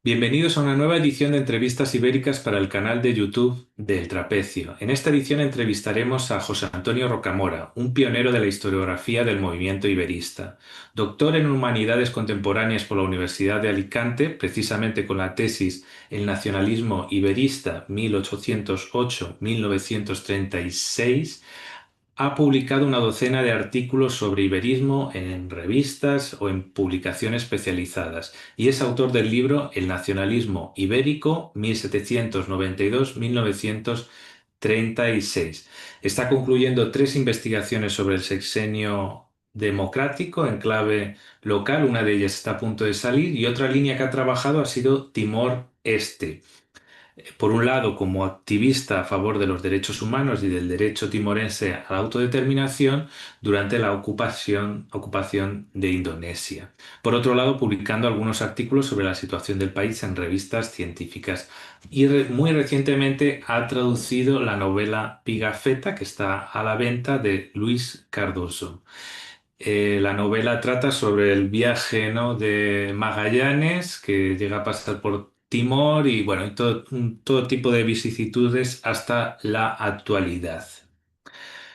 Bienvenidos a una nueva edición de Entrevistas Ibéricas para el canal de YouTube del Trapecio. En esta edición entrevistaremos a José Antonio Rocamora, un pionero de la historiografía del movimiento iberista. Doctor en Humanidades Contemporáneas por la Universidad de Alicante, precisamente con la tesis El nacionalismo iberista 1808-1936, ha publicado una docena de artículos sobre iberismo en revistas o en publicaciones especializadas y es autor del libro El nacionalismo ibérico 1792-1936. Está concluyendo tres investigaciones sobre el sexenio democrático en clave local, una de ellas está a punto de salir y otra línea que ha trabajado ha sido Timor Este. Por un lado, como activista a favor de los derechos humanos y del derecho timorense a la autodeterminación durante la ocupación de Indonesia. Por otro lado, publicando algunos artículos sobre la situación del país en revistas científicas. Y muy recientemente ha traducido la novela Pigafetta, que está a la venta, de Luis Cardoso. La novela trata sobre el viaje, ¿no?, de Magallanes, que llega a pasar por Timor y bueno, y todo tipo de vicisitudes hasta la actualidad.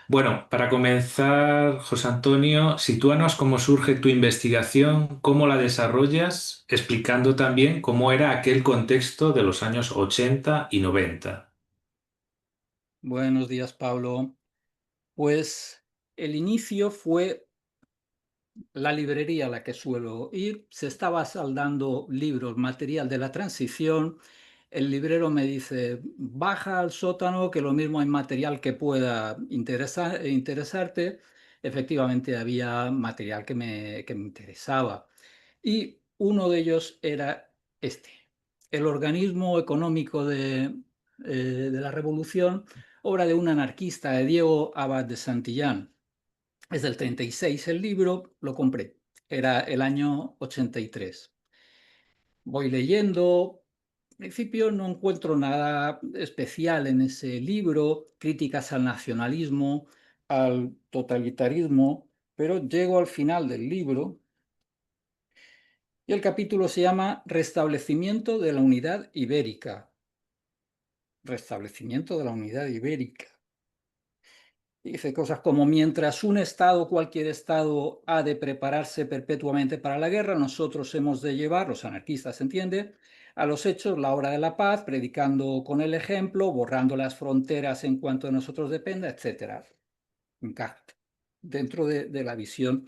Bueno, para comenzar, José Antonio, sitúanos cómo surge tu investigación, cómo la desarrollas, explicando también cómo era aquel contexto de los años 80 y 90. Buenos días, Pablo. Pues el inicio fue la librería a la que suelo ir. Se estaba saldando libros, material de la transición. El librero me dice, baja al sótano, que lo mismo hay material que pueda interesarte. Efectivamente, había material que me interesaba. Y uno de ellos era este, el organismo económico de la Revolución, obra de un anarquista, de Diego Abad de Santillán. Es del 36 el libro, lo compré. Era el año 83. Voy leyendo. En principio no encuentro nada especial en ese libro, críticas al nacionalismo, al totalitarismo, pero llego al final del libro y el capítulo se llama Restablecimiento de la Unidad Ibérica. Restablecimiento de la Unidad Ibérica. Dice cosas como, mientras un Estado, cualquier Estado, ha de prepararse perpetuamente para la guerra, nosotros hemos de llevar, los anarquistas, ¿se entiende?, a los hechos la hora de la paz, predicando con el ejemplo, borrando las fronteras en cuanto de nosotros dependa, etc. Encaja dentro de la visión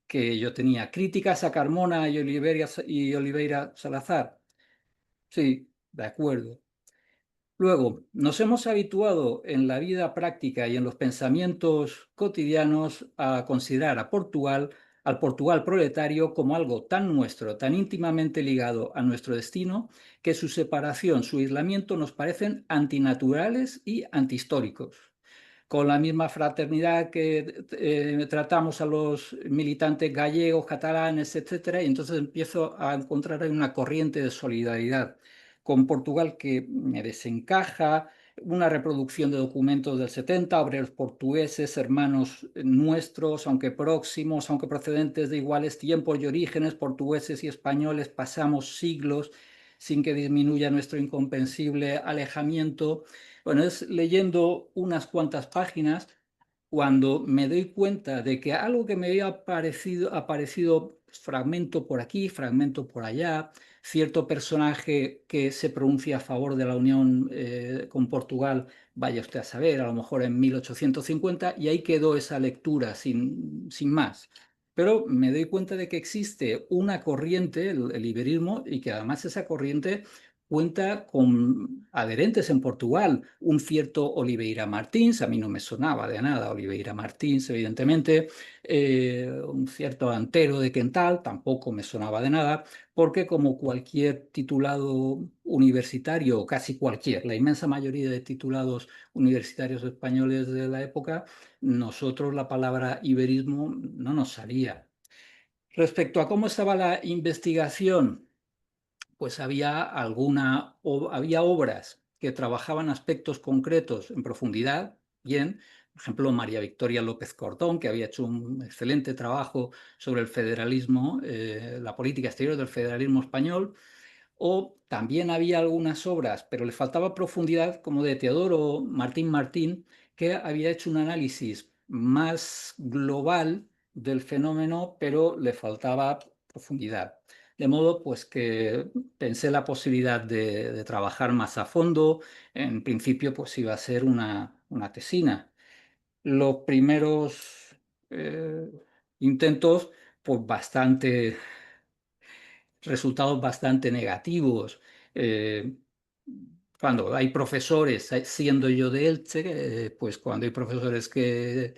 que yo tenía. Críticas a Carmona y Oliveira Salazar. Sí, de acuerdo. Luego, nos hemos habituado en la vida práctica y en los pensamientos cotidianos a considerar al Portugal proletario, como algo tan nuestro, tan íntimamente ligado a nuestro destino, que su separación, su aislamiento nos parecen antinaturales y antihistóricos. Con la misma fraternidad que tratamos a los militantes gallegos, catalanes, etcétera, y entonces empiezo a encontrar ahí una corriente de solidaridad con Portugal que me desencaja, una reproducción de documentos del 70, obreros portugueses, hermanos nuestros, aunque próximos, aunque procedentes de iguales tiempos y orígenes, portugueses y españoles, pasamos siglos sin que disminuya nuestro incomprensible alejamiento. Bueno, es leyendo unas cuantas páginas cuando me doy cuenta de que algo que me había aparecido fragmento por aquí, fragmento por allá, cierto personaje que se pronuncia a favor de la unión con Portugal, vaya usted a saber, a lo mejor en 1850, y ahí quedó esa lectura sin más. Pero me doy cuenta de que existe una corriente, el iberismo, y que además esa corriente cuenta con adherentes en Portugal, un cierto Oliveira Martins, a mí no me sonaba de nada Oliveira Martins, evidentemente, un cierto Antero de Quental, tampoco me sonaba de nada, porque como cualquier titulado universitario, o casi cualquier, la inmensa mayoría de titulados universitarios españoles de la época, nosotros la palabra iberismo no nos salía. Respecto a cómo estaba la investigación, pues había obras que trabajaban aspectos concretos en profundidad, bien, por ejemplo, María Victoria López Cordón, que había hecho un excelente trabajo sobre el federalismo, la política exterior del federalismo español, O también había algunas obras, pero le faltaba profundidad, como de Teodoro Martín Martín, que había hecho un análisis más global del fenómeno, pero le faltaba profundidad. De modo pues que pensé la posibilidad de trabajar más a fondo. En principio pues iba a ser una tesina. Los primeros eh, intentos pues resultados bastante negativos. Eh, Cuando hay profesores, siendo yo de Elche, pues cuando hay profesores que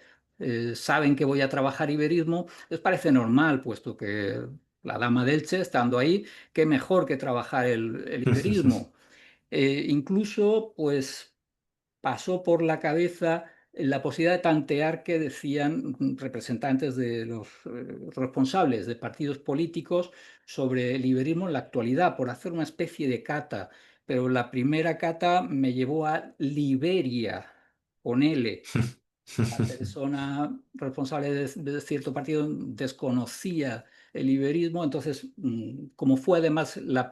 saben que voy a trabajar iberismo, les parece normal, puesto que la dama de Elche, estando ahí, qué mejor que trabajar el iberismo. Incluso, pues pasó por la cabeza la posibilidad de tantear que decían representantes de los responsables de partidos políticos sobre el liberismo en la actualidad, por hacer una especie de cata. Pero la primera cata me llevó a Liberia, con L. La persona responsable de cierto partido desconocía el iberismo, entonces, como fue además la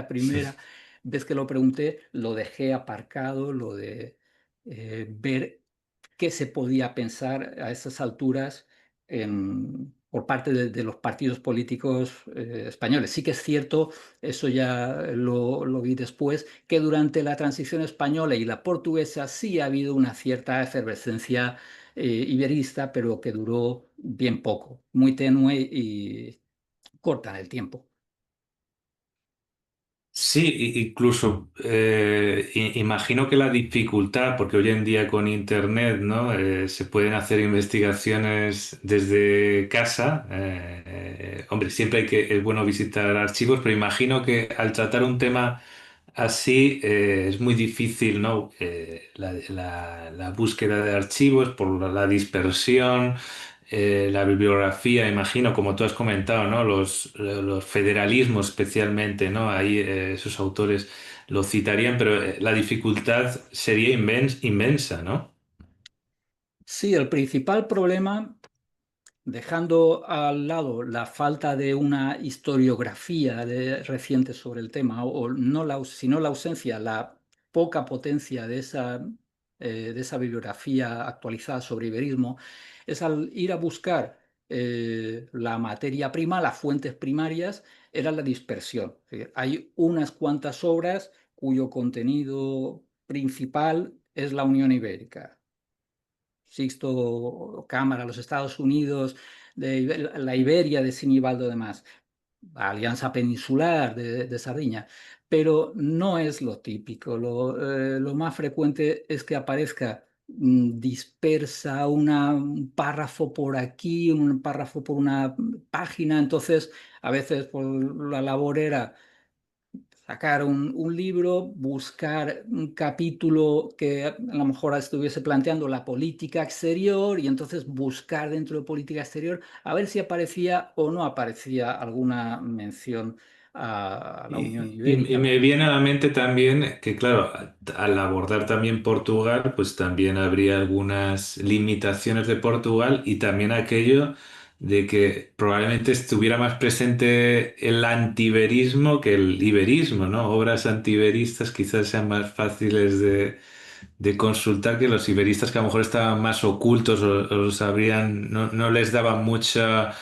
primera vez que lo pregunté, lo dejé aparcado, lo de ver qué se podía pensar a esas alturas por parte de los partidos políticos españoles. Sí que es cierto, eso ya lo vi después, que durante la transición española y la portuguesa sí ha habido una cierta efervescencia iberista, pero que duró bien poco, muy tenue y corta en el tiempo. Sí, incluso imagino que la dificultad, porque hoy en día con Internet, ¿no? Se pueden hacer investigaciones desde casa. Hombre, siempre es bueno visitar archivos, pero imagino que al tratar un tema así es muy difícil, ¿no? La búsqueda de archivos por la dispersión, la bibliografía, imagino, como tú has comentado, ¿no? Los federalismos especialmente, ¿no? Ahí esos autores lo citarían, pero la dificultad sería inmensa, ¿no? Sí, el principal problema, dejando al lado la falta de una historiografía reciente sobre el tema, o no sino la ausencia, la poca potencia de esa bibliografía actualizada sobre iberismo, es al ir a buscar la materia prima, las fuentes primarias, era la dispersión. Es decir, hay unas cuantas obras cuyo contenido principal es la Unión Ibérica. Sixto Cámara, los Estados Unidos, la Iberia de Sinibaldo de Mas, la Alianza Peninsular de Sardiña, pero no es lo típico. Lo más frecuente es que aparezca dispersa un párrafo por aquí, un párrafo por una página, entonces a veces por la labor era sacar un libro, buscar un capítulo que a lo mejor estuviese planteando la política exterior y entonces buscar dentro de política exterior a ver si aparecía o no aparecía alguna mención a la Unión Y Ibérica. me viene a la mente también que, claro, al abordar también Portugal, pues también habría algunas limitaciones de Portugal y también aquello de que probablemente estuviera más presente el antiberismo que el iberismo, ¿no? Obras antiberistas quizás sean más fáciles de consultar que los iberistas que a lo mejor estaban más ocultos o sabrían, no les daba mucha,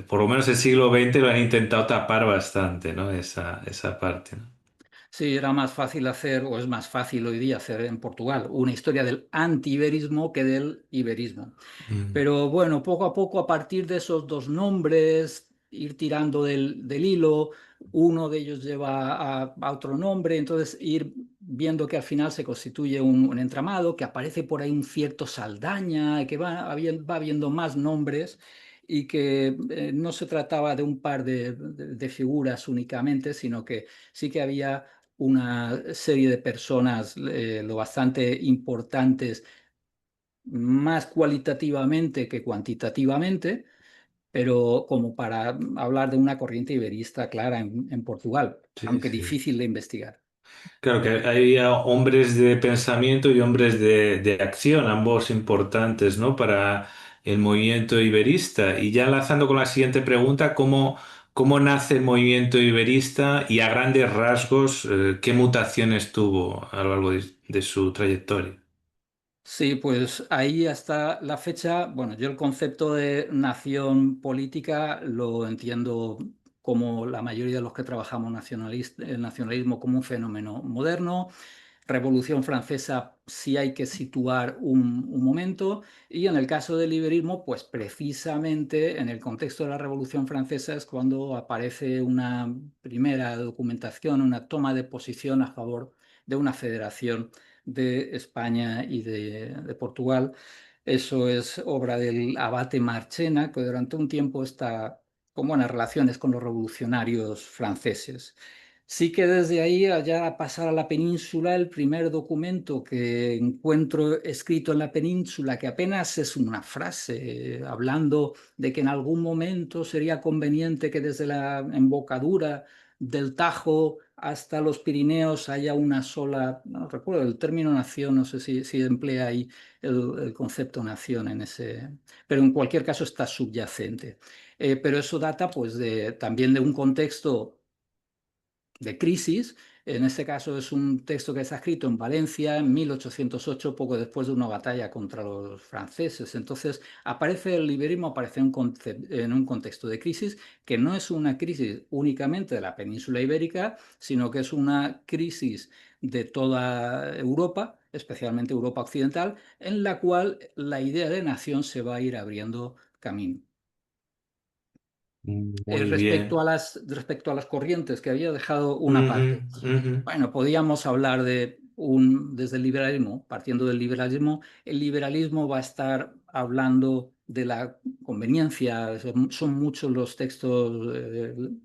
por lo menos el siglo XX lo han intentado tapar bastante, ¿no? Esa parte, ¿no? Sí, era más fácil hacer, o es más fácil hoy día hacer en Portugal, una historia del anti-iberismo que del iberismo. Mm. Pero bueno, poco a poco, a partir de esos dos nombres, ir tirando del hilo, uno de ellos lleva a otro nombre, entonces ir viendo que al final se constituye un entramado, que aparece por ahí un cierto Saldaña, que va habiendo más nombres y que no se trataba de un par de figuras únicamente, sino que sí que había una serie de personas lo bastante importantes más cualitativamente que cuantitativamente, pero como para hablar de una corriente iberista clara en Portugal, Sí, aunque sí. difícil de investigar. Claro que había hombres de pensamiento y hombres de acción, ambos importantes, ¿no? Para el movimiento iberista. Y ya enlazando con la siguiente pregunta, ¿Cómo nace el movimiento iberista y a grandes rasgos, qué mutaciones tuvo a lo largo de su trayectoria? Sí, pues ahí hasta la fecha, bueno, yo el concepto de nación política lo entiendo como la mayoría de los que trabajamos el nacionalismo como un fenómeno moderno. Revolución Francesa sí hay que situar un momento, y en el caso del liberismo, pues precisamente en el contexto de la Revolución Francesa es cuando aparece una primera documentación, una toma de posición a favor de una federación de España y de Portugal. Eso es obra del abate Marchena, que durante un tiempo está con buenas relaciones con los revolucionarios franceses. Sí que desde ahí, allá a pasar a la península, el primer documento que encuentro escrito en la península, que apenas es una frase, hablando de que en algún momento sería conveniente que desde la embocadura del Tajo hasta los Pirineos haya una sola, no recuerdo el término nación, no sé si emplea ahí el concepto nación en ese, pero en cualquier caso está subyacente. Pero eso data pues también de un contexto de crisis. En este caso es un texto que está escrito en Valencia en 1808, poco después de una batalla contra los franceses. Entonces aparece el liberismo, aparece en un contexto de crisis que no es una crisis únicamente de la península ibérica, sino que es una crisis de toda Europa, especialmente Europa occidental, en la cual la idea de nación se va a ir abriendo camino. Muy bien. Respecto a las corrientes, que había dejado una Ujú, parte. ujú. Bueno, podríamos hablar desde el liberalismo, partiendo del liberalismo. El liberalismo va a estar hablando de la conveniencia, son muchos los textos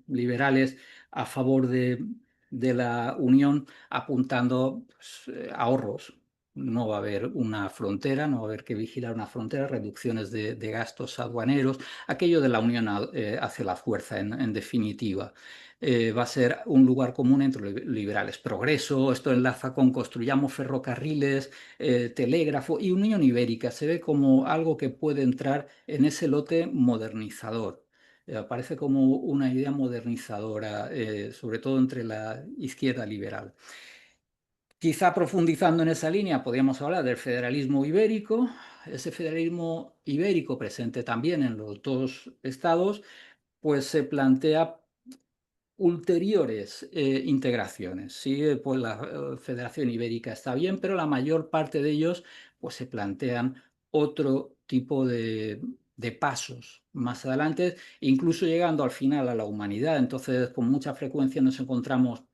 liberales a favor de la unión, apuntando pues, ahorros. No va a haber una frontera, no va a haber que vigilar una frontera, reducciones de gastos aduaneros, aquello de la unión hacia la fuerza, en definitiva. Va a ser un lugar común entre los liberales. Progreso, esto enlaza con construyamos ferrocarriles, telégrafo y Unión Ibérica. Se ve como algo que puede entrar en ese lote modernizador. Aparece como una idea modernizadora, sobre todo entre la izquierda liberal. Quizá profundizando en esa línea, podríamos hablar del federalismo ibérico, ese federalismo ibérico presente también en los dos estados, pues se plantea ulteriores integraciones. Sí, pues la Federación Ibérica está bien, pero la mayor parte de ellos pues se plantean otro tipo de pasos más adelante, incluso llegando al final a la humanidad. Entonces, con mucha frecuencia nos encontramos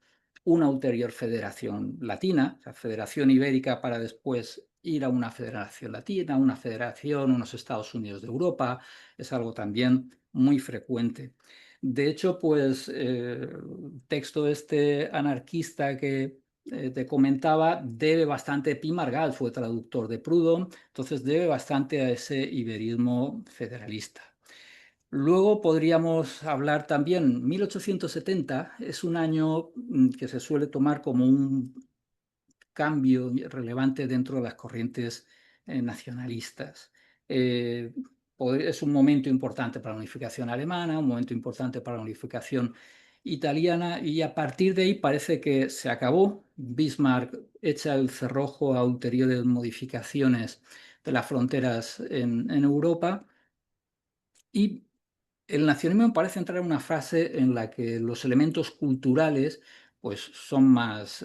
una ulterior federación latina, la Federación Ibérica, para después ir a una federación latina, una federación, unos Estados Unidos de Europa. Es algo también muy frecuente. De hecho, pues el texto este anarquista que te comentaba debe bastante, Pi Margall fue traductor de Proudhon, entonces debe bastante a ese iberismo federalista. Luego podríamos hablar también, 1870 es un año que se suele tomar como un cambio relevante dentro de las corrientes nacionalistas. Eh, es un momento importante para la unificación alemana, un momento importante para la unificación italiana, y a partir de ahí parece que se acabó. Bismarck echa el cerrojo a ulteriores modificaciones de las fronteras en Europa, y el nacionalismo parece entrar en una fase en la que los elementos culturales pues, son más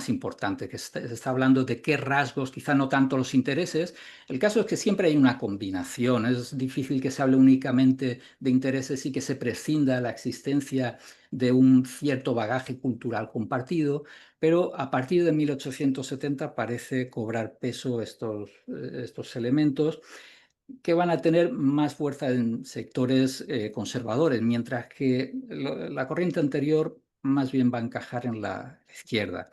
importantes, que se está hablando de qué rasgos, quizá no tanto los intereses. El caso es que siempre hay una combinación, es difícil que se hable únicamente de intereses y que se prescinda la existencia de un cierto bagaje cultural compartido, pero a partir de 1870 parece cobrar peso estos elementos, que van a tener más fuerza en sectores conservadores, mientras que la corriente anterior más bien va a encajar en la izquierda.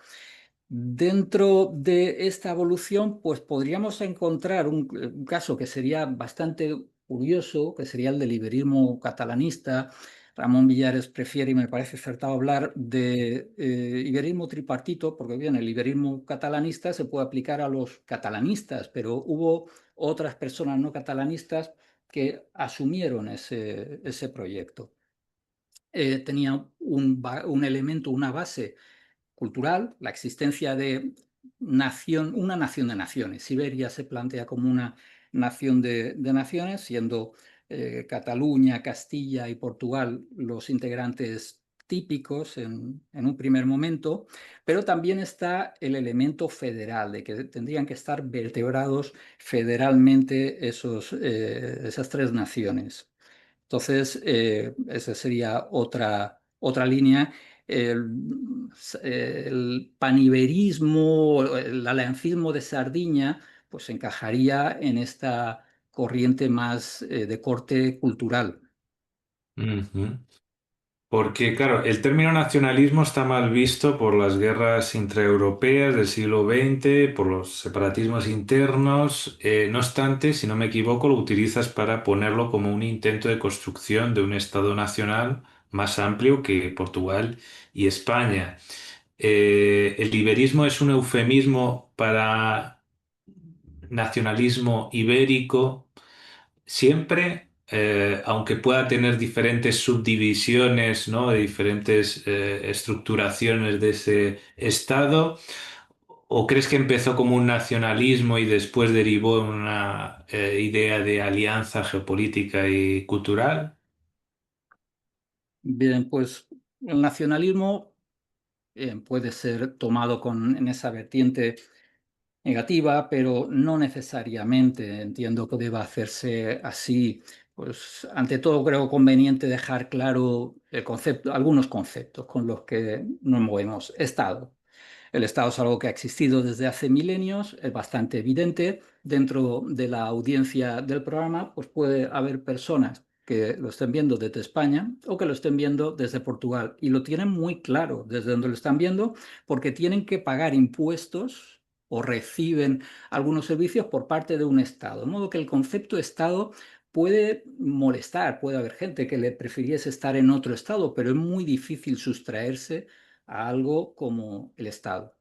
Dentro de esta evolución, pues podríamos encontrar un caso que sería bastante curioso, que sería el del liberismo catalanista. Ramón Villares prefiere, y me parece acertado, hablar de iberismo tripartito, porque bien, el iberismo catalanista se puede aplicar a los catalanistas, pero hubo otras personas no catalanistas que asumieron ese proyecto. tenía un elemento, una base cultural, la existencia de una nación de naciones. Siberia se plantea como una nación de naciones, siendo Cataluña, Castilla y Portugal los integrantes típicos en un primer momento, pero también está el elemento federal, de que tendrían que estar vertebrados federalmente esas tres naciones. Entonces, esa sería otra línea. El paniverismo, el aliancismo de Sardiña, pues encajaría en esta corriente más de corte cultural. Ujú. Porque, claro, el término nacionalismo está mal visto por las guerras intraeuropeas del siglo XX, por los separatismos internos. No obstante, si no me equivoco, lo utilizas para ponerlo como un intento de construcción de un Estado nacional más amplio que Portugal y España. El iberismo es un eufemismo para nacionalismo ibérico siempre, aunque pueda tener diferentes subdivisiones, ¿no? De diferentes estructuraciones de ese estado, ¿o crees que empezó como un nacionalismo y después derivó en una idea de alianza geopolítica y cultural? Bien, pues el nacionalismo puede ser tomado en esa vertiente negativa, pero no necesariamente entiendo que deba hacerse así. Pues ante todo creo conveniente dejar claro algunos conceptos con los que nos movemos. Estado. El Estado es algo que ha existido desde hace milenios, es bastante evidente. Dentro de la audiencia del programa, pues puede haber personas que lo estén viendo desde España o que lo estén viendo desde Portugal y lo tienen muy claro desde donde lo están viendo porque tienen que pagar impuestos o reciben algunos servicios por parte de un Estado. De modo que el concepto Estado puede molestar, puede haber gente que le prefiriese estar en otro Estado, pero es muy difícil sustraerse a algo como el Estado.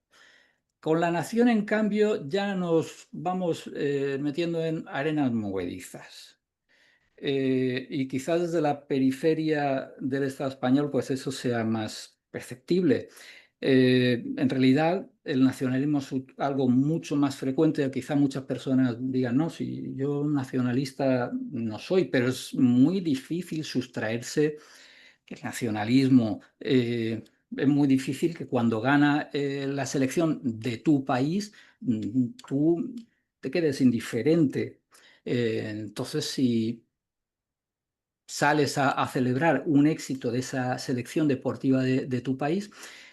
Con la nación, en cambio, ya nos vamos metiendo en arenas movedizas. Y quizás desde la periferia del Estado español, pues eso sea más perceptible. En realidad, el nacionalismo es algo mucho más frecuente. Quizá muchas personas digan, no, si yo nacionalista no soy, pero es muy difícil sustraerse que el nacionalismo. Es muy difícil que cuando gana la selección de tu país, tú te quedes indiferente. Entonces, si sales a celebrar un éxito de esa selección deportiva de tu país,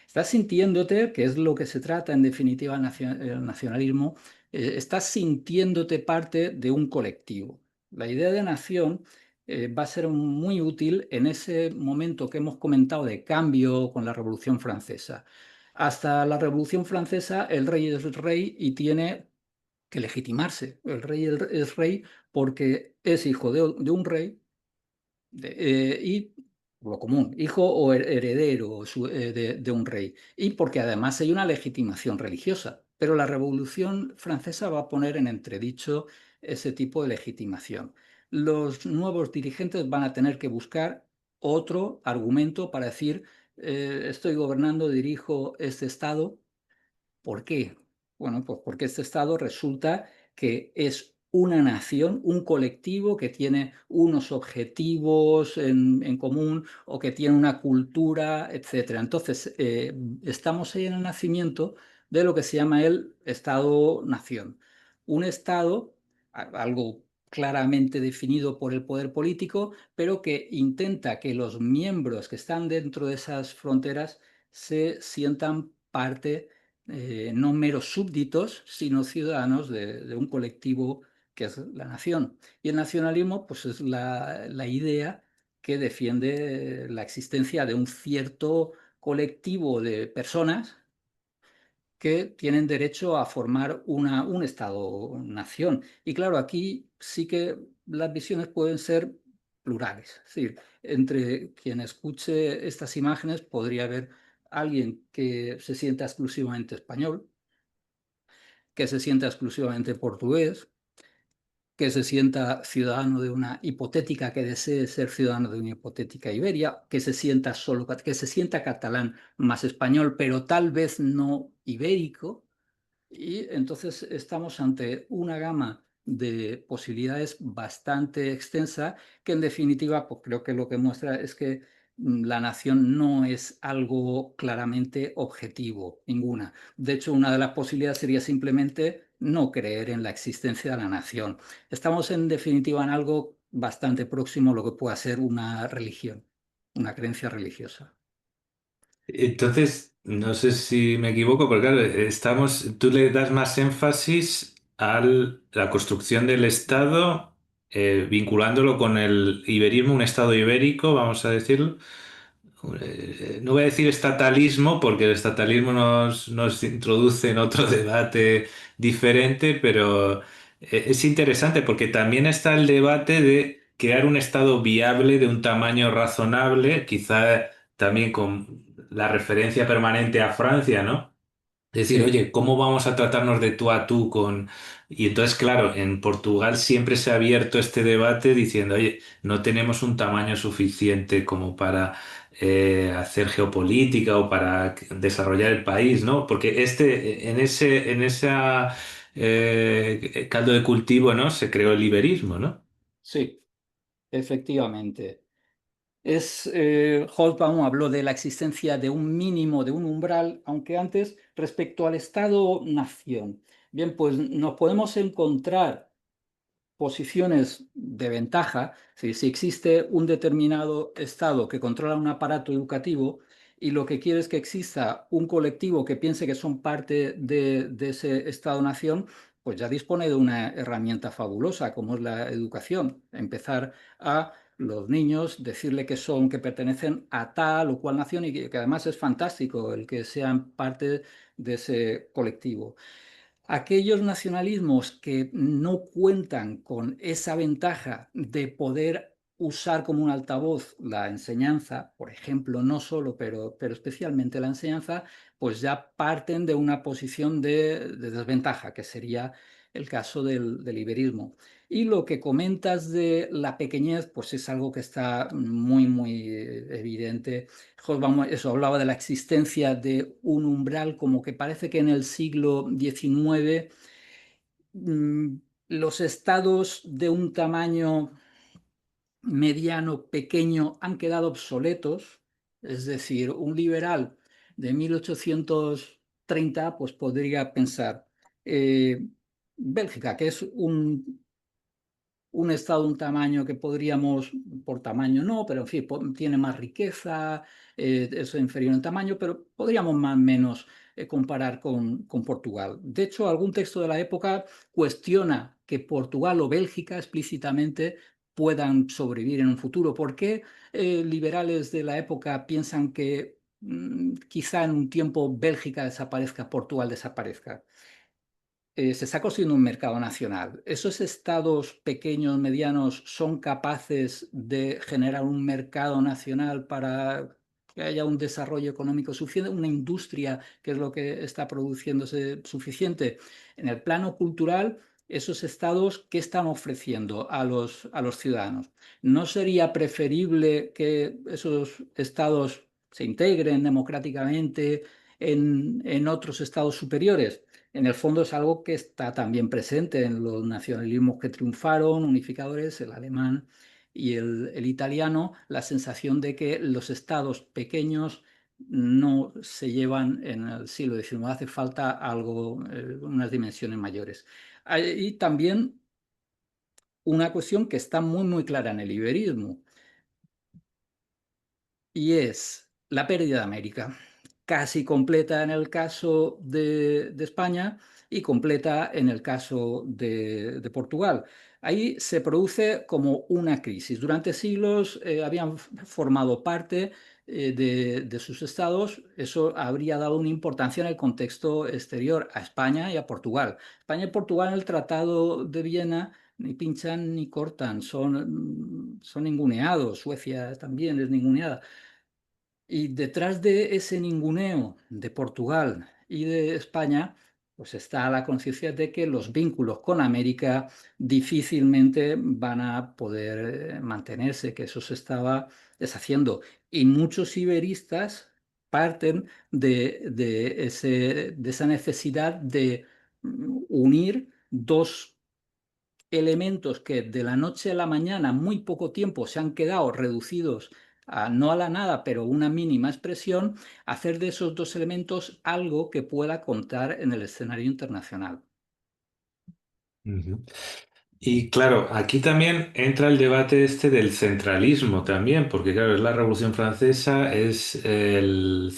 estás sintiéndote, que es lo que se trata en definitiva el nacionalismo, estás sintiéndote parte de un colectivo. La idea de nación va a ser muy útil en ese momento que hemos comentado de cambio con la Revolución Francesa. Hasta la Revolución Francesa, el rey es rey y tiene que legitimarse. El rey es rey porque es hijo de un rey y lo común, hijo o heredero de un rey, y porque además hay una legitimación religiosa. Pero la Revolución Francesa va a poner en entredicho ese tipo de legitimación. Los nuevos dirigentes van a tener que buscar otro argumento para decir, estoy gobernando, dirijo este Estado. ¿Por qué? Bueno, pues porque este Estado resulta que es una nación, un colectivo que tiene unos objetivos en común o que tiene una cultura, etcétera. Entonces, estamos ahí en el nacimiento de lo que se llama el Estado-nación. Un Estado, algo claramente definido por el poder político, pero que intenta que los miembros que están dentro de esas fronteras se sientan parte, no meros súbditos, sino ciudadanos de un colectivo que es la nación. Y el nacionalismo, pues es la idea que defiende la existencia de un cierto colectivo de personas que tienen derecho a formar un Estado-nación. Y claro, aquí sí que las visiones pueden ser plurales. Es decir, entre quien escuche estas imágenes podría haber alguien que se sienta exclusivamente español, que se sienta exclusivamente portugués, que se sienta ciudadano de una hipotética, que desee ser ciudadano de una hipotética Iberia, que se sienta solo, que se sienta catalán más español, pero tal vez no ibérico. Y entonces estamos ante una gama de posibilidades bastante extensa que en definitiva pues creo que lo que muestra es que la nación no es algo claramente objetivo, ninguna. De hecho, una de las posibilidades sería simplemente no creer en la existencia de la nación. Estamos en definitiva en algo bastante próximo a lo que pueda ser una religión, una creencia religiosa. Entonces, no sé si me equivoco, pero claro, tú le das más énfasis a la construcción del Estado, vinculándolo con el iberismo, un Estado ibérico, vamos a decirlo. No voy a decir estatalismo, porque el estatalismo nos introduce en otro debate diferente, pero es interesante porque también está el debate de crear un Estado viable de un tamaño razonable, quizá también con la referencia permanente a Francia, ¿no? Decir, Sí. oye, ¿cómo vamos a tratarnos de tú a tú con...? Y entonces, claro, en Portugal siempre se ha abierto este debate diciendo, oye, no tenemos un tamaño suficiente como para hacer geopolítica o para desarrollar el país, ¿no? Porque en esa caldo de cultivo, ¿no? Se creó el iberismo, ¿no? Sí, efectivamente. Hobsbawm habló de la existencia de un mínimo, de un umbral, aunque antes respecto al Estado-nación. Bien, pues nos podemos encontrar posiciones de ventaja, si existe un determinado Estado que controla un aparato educativo y lo que quiere es que exista un colectivo que piense que son parte de ese Estado-nación, pues ya dispone de una herramienta fabulosa como es la educación. Empezar a los niños, decirle que son, que pertenecen a tal o cual nación y que además es fantástico el que sean parte de ese colectivo. Aquellos nacionalismos que no cuentan con esa ventaja de poder usar como un altavoz la enseñanza, por ejemplo, no solo, pero especialmente la enseñanza, pues ya parten de una posición de desventaja, que sería el caso del iberismo. Y lo que comentas de la pequeñez, pues es algo que está muy, muy evidente. Hobsbawm eso hablaba de la existencia de un umbral, como que parece que en el siglo XIX mm, los estados de un tamaño mediano, pequeño, han quedado obsoletos. Es decir, un liberal de 1830 pues podría pensar, eh, Bélgica, que es un estado, un tamaño que podríamos, por tamaño no, pero en fin, tiene más riqueza, es inferior en tamaño, pero podríamos más o menos comparar con Portugal. De hecho, algún texto de la época cuestiona que Portugal o Bélgica explícitamente puedan sobrevivir en un futuro. ¿Por qué liberales de la época piensan que quizá en un tiempo Bélgica desaparezca, Portugal desaparezca? Se está construyendo un mercado nacional. ¿Esos estados pequeños, medianos, son capaces de generar un mercado nacional para que haya un desarrollo económico suficiente, una industria, que es lo que está produciéndose suficiente? En el plano cultural, esos estados, ¿qué están ofreciendo a los ciudadanos? ¿No sería preferible que esos estados se integren democráticamente en otros estados superiores? En el fondo es algo que está también presente en los nacionalismos que triunfaron, unificadores, el alemán y el italiano, la sensación de que los estados pequeños no se llevan en el siglo XIX, hace falta algo, unas dimensiones mayores. Y también una cuestión que está muy, muy clara en el iberismo, y es la pérdida de América, casi completa en el caso de España y completa en el caso de Portugal. Ahí se produce como una crisis. Durante siglos habían formado parte de sus estados. Eso habría dado una importancia en el contexto exterior a España y a Portugal. España y Portugal en el Tratado de Viena ni pinchan ni cortan, son ninguneados. Suecia también es ninguneada. Y detrás de ese ninguneo de Portugal y de España, pues está la conciencia de que los vínculos con América difícilmente van a poder mantenerse, que eso se estaba deshaciendo. Y muchos iberistas parten de esa necesidad de unir dos elementos que de la noche a la mañana, muy poco tiempo, se han quedado reducidos a, no a la nada, pero una mínima expresión, hacer de esos dos elementos algo que pueda contar en el escenario internacional. Ujú. Y claro, aquí también entra el debate este del centralismo también, porque claro, es la Revolución Francesa, es el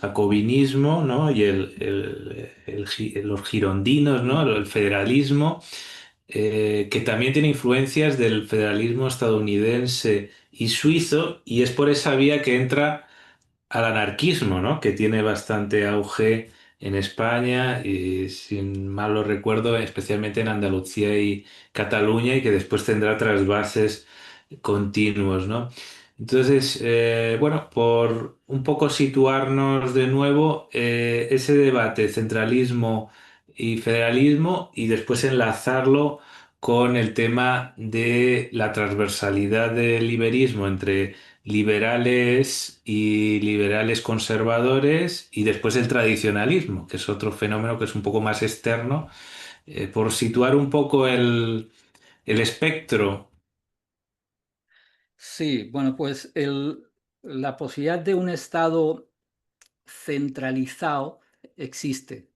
jacobinismo, ¿no? Y los girondinos, ¿no? El federalismo, que también tiene influencias del federalismo estadounidense y suizo, y es por esa vía que entra al anarquismo, ¿no? Que tiene bastante auge en España y, sin mal lo recuerdo, especialmente en Andalucía y Cataluña, y que después tendrá trasvases continuos, ¿no? Entonces, bueno, por un poco situarnos de nuevo, ese debate, centralismo y federalismo, y después enlazarlo con el tema de la transversalidad del liberismo entre liberales y liberales conservadores, y después el tradicionalismo, que es otro fenómeno que es un poco más externo, por situar un poco el espectro. Sí, bueno, pues la posibilidad de un Estado centralizado existe.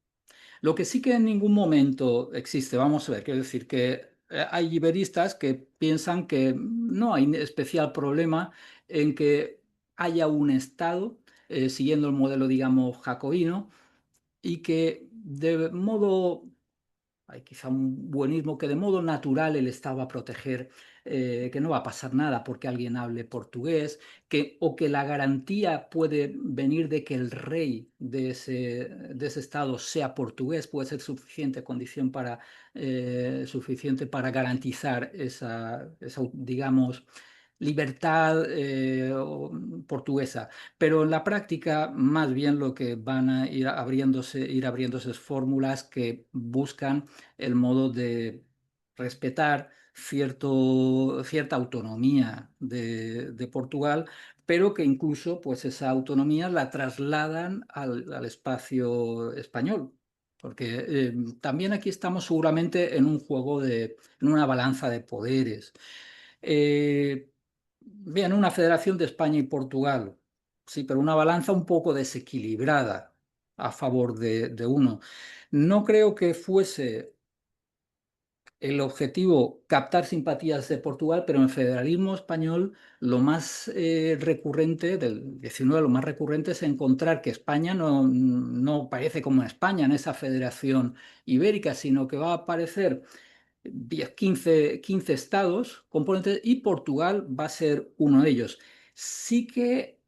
Lo que sí que en ningún momento existe, vamos a ver, quiero decir que hay iberistas que piensan que no hay especial problema en que haya un Estado, siguiendo el modelo, digamos, jacobino, y que de modo hay quizá un buenismo que de modo natural el Estado va a proteger, que no va a pasar nada porque alguien hable portugués, o que la garantía puede venir de que el rey de ese Estado sea portugués, puede ser suficiente condición suficiente para garantizar digamos, libertad portuguesa. Pero en la práctica, más bien lo que van a ir abriéndose es fórmulas que buscan el modo de respetar cierta autonomía de Portugal, pero que incluso pues, esa autonomía la trasladan al espacio español. Porque también aquí estamos seguramente en un juego en una balanza de poderes. Eh, Bien, una federación de España y Portugal, sí, pero una balanza un poco desequilibrada a favor de uno. No creo que fuese el objetivo captar simpatías de Portugal, pero en el federalismo español lo más recurrente, del 19, lo más recurrente es encontrar que España no parece como España en esa federación ibérica, sino que va a aparecer 10, 15 estados componentes y Portugal va a ser uno de ellos. Sí que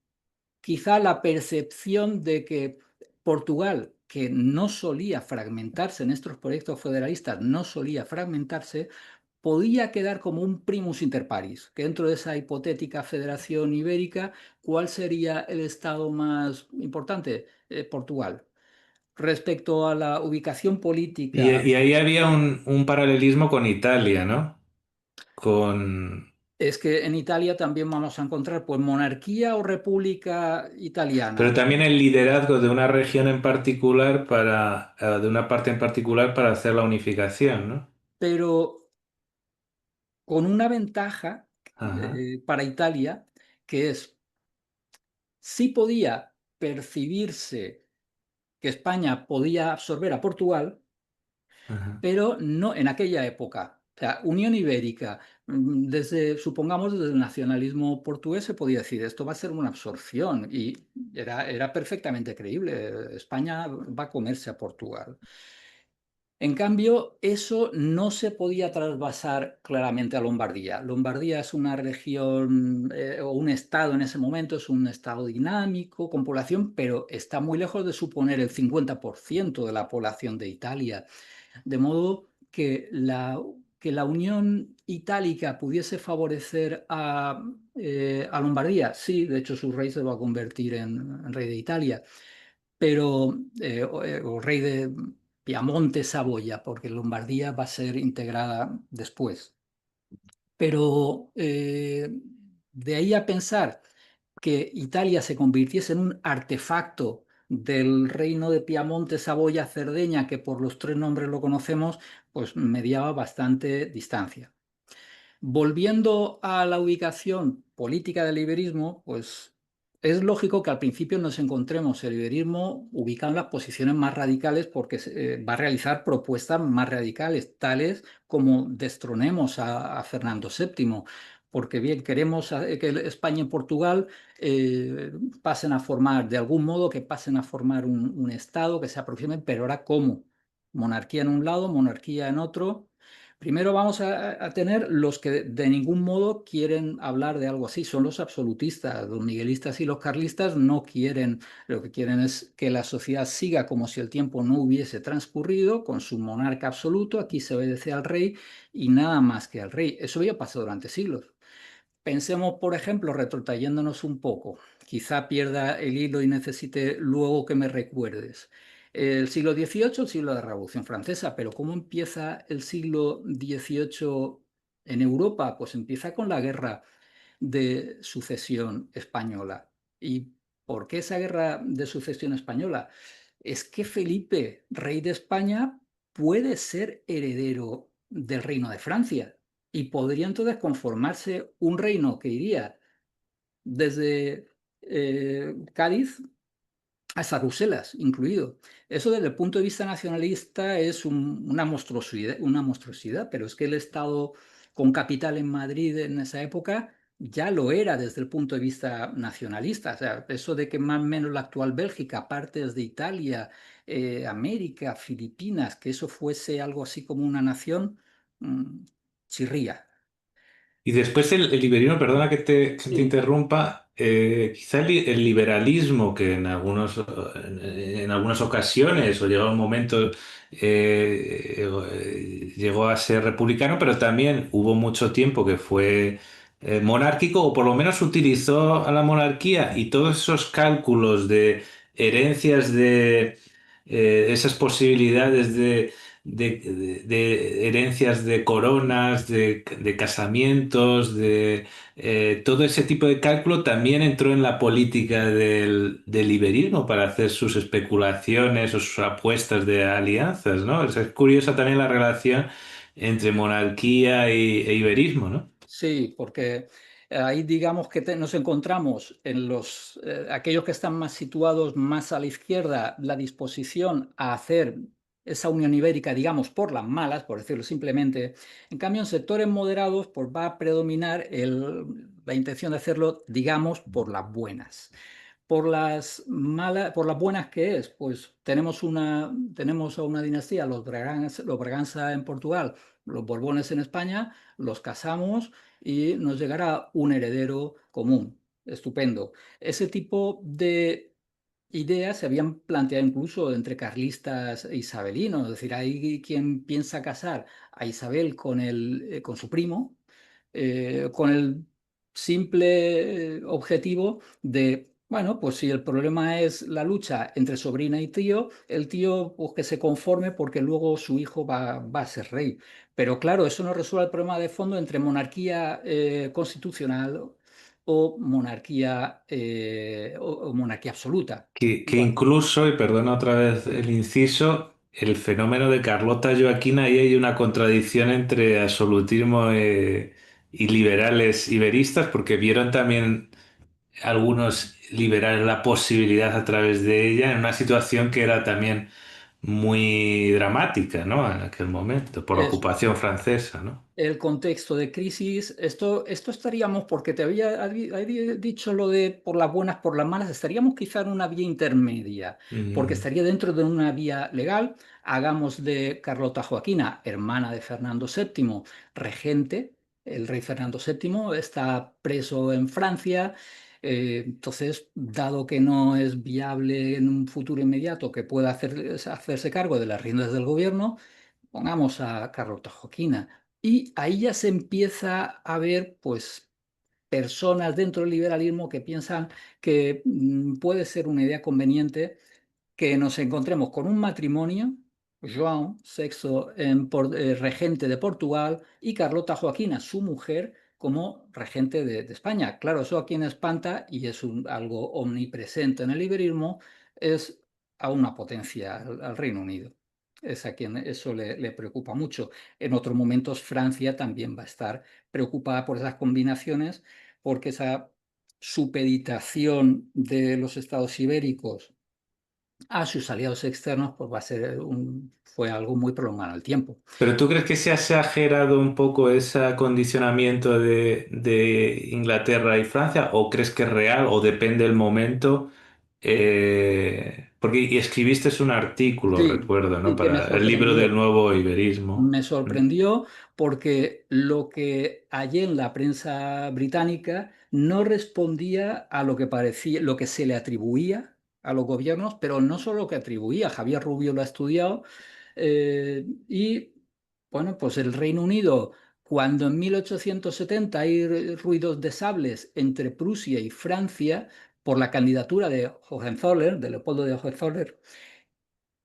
quizá la percepción de que Portugal, que no solía fragmentarse en estos proyectos federalistas, no solía fragmentarse, podía quedar como un primus inter pares, que dentro de esa hipotética federación ibérica, ¿cuál sería el estado más importante? Portugal. Respecto a la ubicación política, Y ahí había un paralelismo con Italia, ¿no? Con... es que en Italia también vamos a encontrar pues monarquía o república Pero italiana, también el liderazgo de una región en particular de una parte en particular para hacer la unificación, ¿no? pero con una ventaja Ajá, para Italia, que es, sí podía percibirse que España podía absorber a Portugal, ajá. pero no en aquella época. O sea, Unión Ibérica, supongamos desde el nacionalismo portugués se podía decir, esto va a ser una absorción y era perfectamente creíble, España va a comerse a Portugal. En cambio, eso no se podía trasvasar claramente a Lombardía. Lombardía es una región o un estado en ese momento, es un estado dinámico, con población, pero está muy lejos de suponer el 50% de la población de Italia. De modo que la unión itálica pudiese favorecer a Lombardía. Sí, de hecho su rey se va a convertir en rey de Italia, pero, o rey Piamonte-Saboya, porque Lombardía va a ser integrada después. Pero de ahí a pensar que Italia se convirtiese en un artefacto del reino de Piamonte, Saboya, Cerdeña, que por los tres nombres lo conocemos, pues mediaba bastante distancia. Volviendo a la ubicación política del iberismo, pues es lógico que al principio nos encontremos el iberismo ubicado en las posiciones más radicales porque va a realizar propuestas más radicales, tales como destronemos a Fernando VII, porque bien, queremos que España y Portugal pasen a formar, de algún modo, que pasen a formar un Estado que se aproximen, pero ahora ¿cómo? Monarquía en un lado, monarquía en otro. Primero vamos a tener los que de ningún modo quieren hablar de algo así, son los absolutistas. Los miguelistas y los carlistas no quieren, lo que quieren es que la sociedad siga como si el tiempo no hubiese transcurrido, con su monarca absoluto, aquí se obedece al rey y nada más que al rey. Eso ya pasó durante siglos. Pensemos, por ejemplo, retrotrayéndonos un poco, quizá pierda el hilo y necesite luego que me recuerdes. El siglo XVIII, el siglo de la Revolución Francesa, pero ¿cómo empieza el siglo XVIII en Europa? Pues empieza con la guerra de sucesión española. ¿Y por qué esa guerra de sucesión española? Es que Felipe, rey de España, puede ser heredero del reino de Francia y podría entonces conformarse un reino que iría desde Cádiz hasta Bruselas, incluido. Eso desde el punto de vista nacionalista es una monstruosidad, pero es que el Estado con capital en Madrid en esa época ya lo era desde el punto de vista nacionalista. O sea, eso de que más o menos la actual Bélgica, partes de Italia, América, Filipinas, que eso fuese algo así como una nación, mm, chirría. Y después el liberalismo, perdona que te Sí. interrumpa, quizá el liberalismo que en algunas ocasiones o llegó un momento llegó a ser republicano, pero también hubo mucho tiempo que fue monárquico o por lo menos utilizó a la monarquía y todos esos cálculos de herencias de esas posibilidades de herencias de coronas, de casamientos, de todo ese tipo de cálculo también entró en la política del iberismo para hacer sus especulaciones o sus apuestas de alianzas, ¿no? Es curiosa también la relación entre monarquía e iberismo, ¿no? Sí, porque ahí digamos que nos encontramos en aquellos que están más situados más a la izquierda, la disposición a hacer esa Unión Ibérica, digamos, por las malas, por decirlo simplemente. En cambio, en sectores moderados, pues va a predominar la intención de hacerlo, digamos, por las buenas. Por las malas, por las buenas que es, pues tenemos a una dinastía, los Braganza en Portugal, los Borbones en España, los casamos y nos llegará un heredero común. Estupendo. Ese tipo de ideas se habían planteado incluso entre carlistas e isabelinos, es decir, hay quien piensa casar a Isabel con su primo, con el simple objetivo de, bueno, pues si el problema es la lucha entre sobrina y tío, el tío pues que se conforme porque luego su hijo va a ser rey. Pero claro, eso no resuelve el problema de fondo entre monarquía constitucional o monarquía absoluta. Que Igual. incluso, y perdona otra vez el inciso, el fenómeno de Carlota Joaquina, ahí hay una contradicción entre absolutismo y liberales iberistas, porque vieron también algunos liberales la posibilidad a través de ella en una situación que era también muy dramática, ¿no? En aquel momento, por la Es ocupación francesa, ¿no? el contexto de crisis, esto estaríamos, porque te había dicho lo de por las buenas, por las malas, estaríamos quizá en una vía intermedia, porque Mm. estaría dentro de una vía legal. Hagamos de Carlota Joaquina, hermana de Fernando VII, regente. El rey Fernando VII está preso en Francia. Entonces, dado que no es viable en un futuro inmediato que pueda hacerse cargo de las riendas del gobierno, pongamos a Carlota Joaquina. Y ahí ya se empieza a ver, pues, personas dentro del liberalismo que piensan que puede ser una idea conveniente que nos encontremos con un matrimonio. João VI regente de Portugal y Carlota Joaquina, su mujer, como regente de España. Claro, eso a quien espanta, y es algo omnipresente en el liberismo, es a una potencia, al Reino Unido. Es a quien eso le preocupa mucho. En otros momentos Francia también va a estar preocupada por esas combinaciones, porque esa supeditación de los estados ibéricos a sus aliados externos, pues va a ser fue algo muy prolongado en el tiempo. ¿Pero tú crees que se ha exagerado un poco ese acondicionamiento de Inglaterra y Francia o crees que es real o depende del momento? Porque y escribiste un artículo, Sí, recuerdo, ¿no? sí que me Para el libro del sorprendió. nuevo iberismo. Me Mm. sorprendió porque lo que hallé en la prensa británica no respondía a lo que parecía, lo que se le atribuía a los gobiernos, pero no solo lo que atribuía. Javier Rubio lo ha estudiado. Y bueno, pues el Reino Unido, cuando en 1870 hay ruidos de sables entre Prusia y Francia por la candidatura de Hohenzollern, de Leopoldo de Hohenzollern,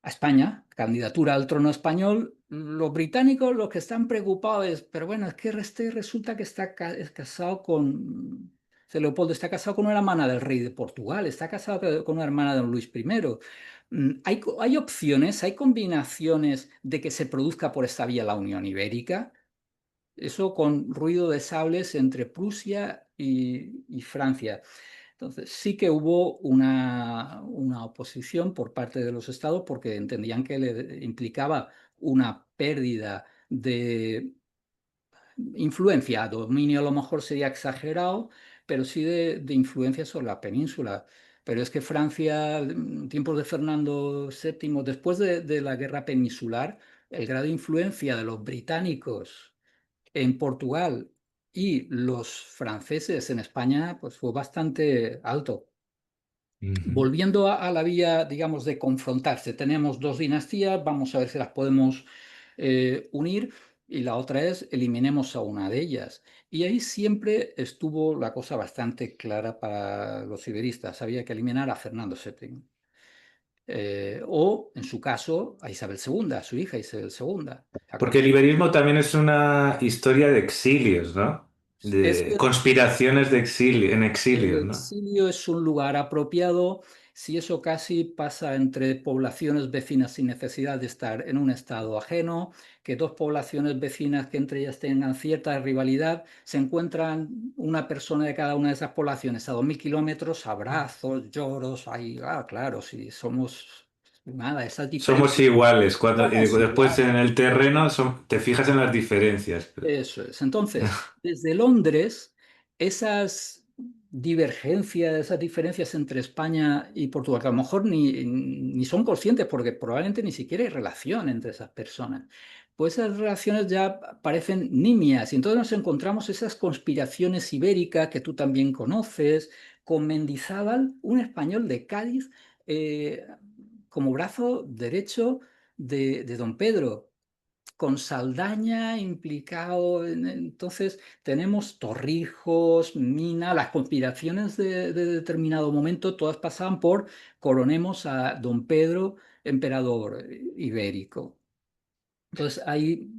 a España, candidatura al trono español, los británicos lo que están preocupados es, pero bueno, es que este resulta que está es casado con, Leopoldo está casado con una hermana del rey de Portugal, está casado con una hermana de don Luis I. Hay opciones, hay combinaciones de que se produzca por esta vía la Unión Ibérica, eso con ruido de sables entre Prusia y Francia. Entonces, sí que hubo una oposición por parte de los estados porque entendían que le implicaba una pérdida de influencia. Dominio a lo mejor sería exagerado, pero sí de influencia sobre la península. Pero es que Francia, en tiempos de Fernando VII, después de la guerra peninsular, el grado de influencia de los británicos en Portugal y los franceses en España, pues fue bastante alto. Ujú. Volviendo a la vía, digamos, de confrontarse, tenemos dos dinastías, vamos a ver si las podemos unir, y la otra es eliminemos a una de ellas. Y ahí siempre estuvo la cosa bastante clara para los iberistas, había que eliminar a Fernando VII. O, en su caso, a Isabel II, a su hija Isabel II. Porque el iberismo también es una historia de exilios, ¿no? Es De que conspiraciones de exilio, en el exilios, ¿no? exilio es un lugar apropiado si eso casi pasa entre poblaciones vecinas sin necesidad de estar en un estado ajeno, que dos poblaciones vecinas que entre ellas tengan cierta rivalidad, se encuentran una persona de cada una de esas poblaciones a 2000 kilómetros, abrazos, lloros, ahí, claro, si somos nada, esas Somos diferencias, iguales. Cuando, y somos después en iguales. el terreno te fijas en las diferencias. Eso es. Entonces, desde Londres, esas divergencias, esas diferencias entre España y Portugal, que a lo mejor ni son conscientes porque probablemente ni siquiera hay relación entre esas personas, pues esas relaciones ya parecen nimias y entonces nos encontramos esas conspiraciones ibéricas que tú también conoces, con Mendizábal, un español de Cádiz, eh, como brazo derecho de don Pedro, con Saldaña implicado. Entonces tenemos Torrijos, Mina, las conspiraciones de determinado momento, todas pasaban por coronemos a don Pedro, emperador ibérico. Entonces ahí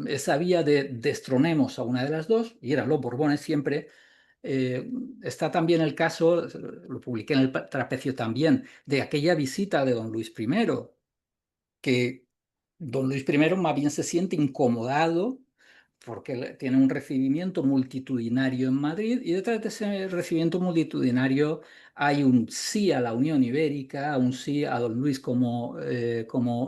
esa vía de destronemos a una de las dos, y eran los Borbones siempre. Está también el caso, lo publiqué en el Trapecio también, de aquella visita de don Luis I, que don Luis I más bien se siente incomodado porque tiene un recibimiento multitudinario en Madrid y detrás de ese recibimiento multitudinario hay un sí a la Unión Ibérica, un sí a don Luis como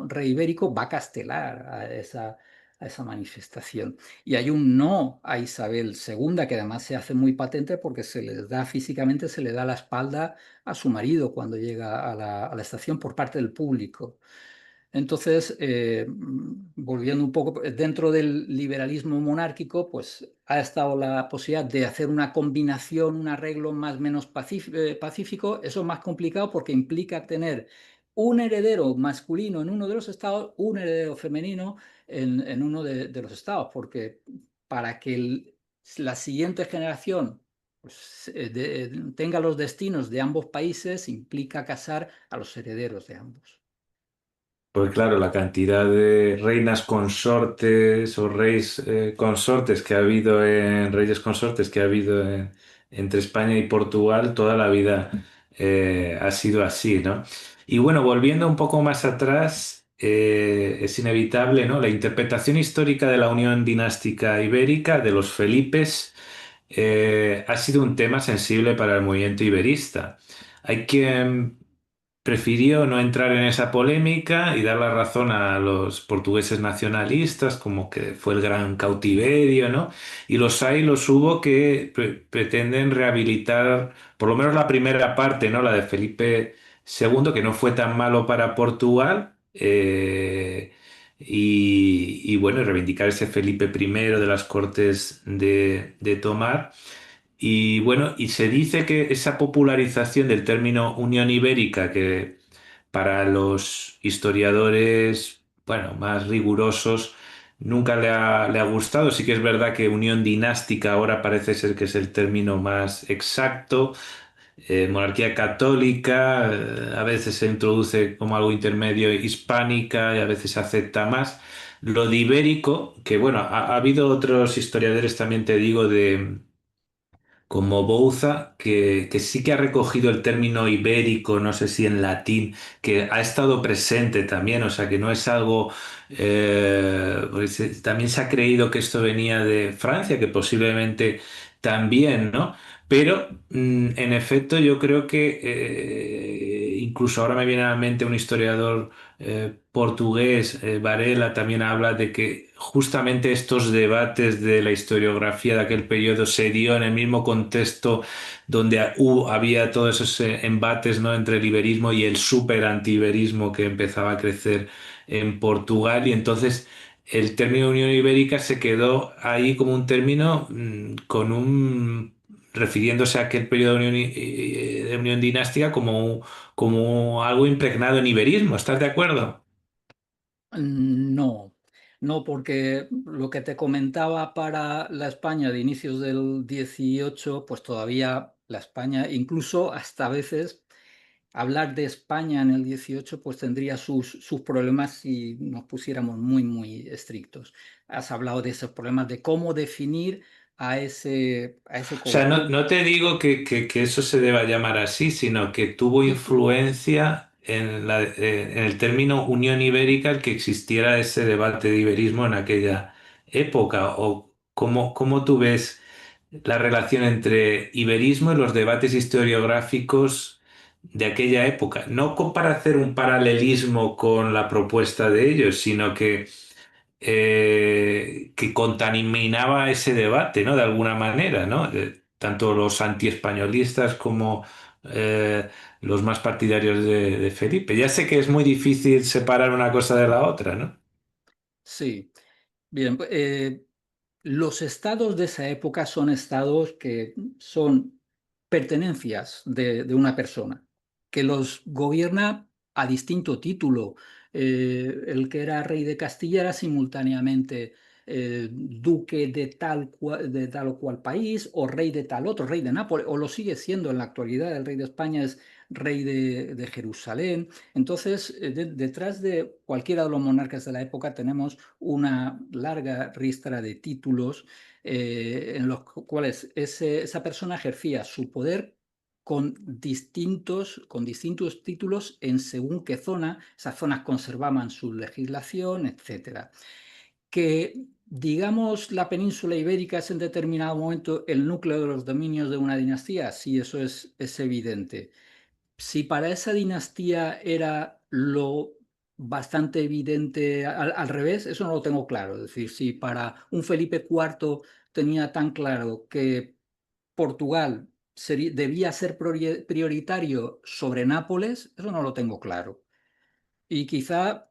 rey ibérico, va a castelar a esa manifestación. Y hay un no a Isabel II, que además se hace muy patente porque se les da físicamente, se le da la espalda a su marido cuando llega a la estación por parte del público. Entonces, volviendo un poco dentro del liberalismo monárquico, pues ha estado la posibilidad de hacer una combinación, un arreglo más o menos pacífico. Eso es más complicado porque implica tener un heredero masculino en uno de los estados, un heredero femenino en uno de los estados, porque para que la siguiente generación pues, tenga los destinos de ambos países, implica casar a los herederos de ambos. Pues claro, la cantidad de reinas consortes o reyes consortes que ha habido reyes consortes que ha habido entre España y Portugal toda la vida ha sido así, ¿no? Y bueno, volviendo un poco más atrás, es inevitable, ¿no? La interpretación histórica de la unión dinástica ibérica de los Felipes ha sido un tema sensible para el movimiento iberista. Hay quien prefirió no entrar en esa polémica y dar la razón a los portugueses nacionalistas, como que fue el gran cautiverio, ¿no? Y los hubo que pretenden rehabilitar, por lo menos la primera parte, ¿no? La de Felipe II, que no fue tan malo para Portugal. Y bueno, reivindicar ese Felipe I de las Cortes de Tomar. Y bueno, y se dice que esa popularización del término Unión Ibérica, que para los historiadores, bueno, más rigurosos, nunca le ha gustado. Sí que es verdad que Unión Dinástica ahora parece ser que es el término más exacto. Monarquía católica, a veces se introduce como algo intermedio hispánica y a veces se acepta más. Lo de ibérico, que bueno, ha habido otros historiadores también, te digo, de como Bouza, que sí que ha recogido el término ibérico, no sé si en latín, que ha estado presente también, o sea que no es algo, pues, también se ha creído que esto venía de Francia, que posiblemente también, ¿no? Pero en efecto yo creo que incluso ahora me viene a la mente un historiador portugués, Varela, también habla de que justamente estos debates de la historiografía de aquel periodo se dio en el mismo contexto donde había todos esos embates, ¿no? Entre el iberismo y el súper antiiberismo que empezaba a crecer en Portugal y entonces el término Unión Ibérica se quedó ahí como un término refiriéndose a aquel periodo de unión dinástica como algo impregnado en iberismo. ¿Estás de acuerdo? No, no, porque lo que te comentaba para la España de inicios del 18, pues todavía la España, incluso hasta a veces hablar de España en el 18, pues tendría sus problemas si nos pusiéramos muy, muy estrictos. Has hablado de esos problemas de cómo definir a ese O sea, no, conjunto. no te digo que eso se deba llamar así, sino que tuvo influencia en el término Unión Ibérica el que existiera ese debate de iberismo en aquella época. ¿O cómo tú ves la relación entre iberismo y los debates historiográficos de aquella época? No para hacer un paralelismo con la propuesta de ellos, sino que contaminaba ese debate, ¿no? De alguna manera, ¿no? Tanto los antiespañolistas como los más partidarios de Felipe. Ya sé que es muy difícil separar una cosa de la otra, ¿no? Sí, bien. Los estados de esa época son estados que son pertenencias de una persona, que los gobierna a distinto título. El que era rey de Castilla era simultáneamente duque de tal o cual país, o rey de tal otro, rey de Nápoles, o lo sigue siendo en la actualidad. El rey de España es rey de Jerusalén. Entonces, detrás de cualquiera de los monarcas de la época tenemos una larga ristra de títulos en los cuales esa persona ejercía su poder con distintos títulos en según qué zona. Esas zonas conservaban su legislación, etcétera. Que, digamos, la península ibérica es en determinado momento el núcleo de los dominios de una dinastía, sí, eso es evidente. Si para esa dinastía era lo bastante evidente al revés, eso no lo tengo claro. Es decir, si para un Felipe IV tenía tan claro que Portugal debía ser prioritario sobre Nápoles, eso no lo tengo claro. Y quizá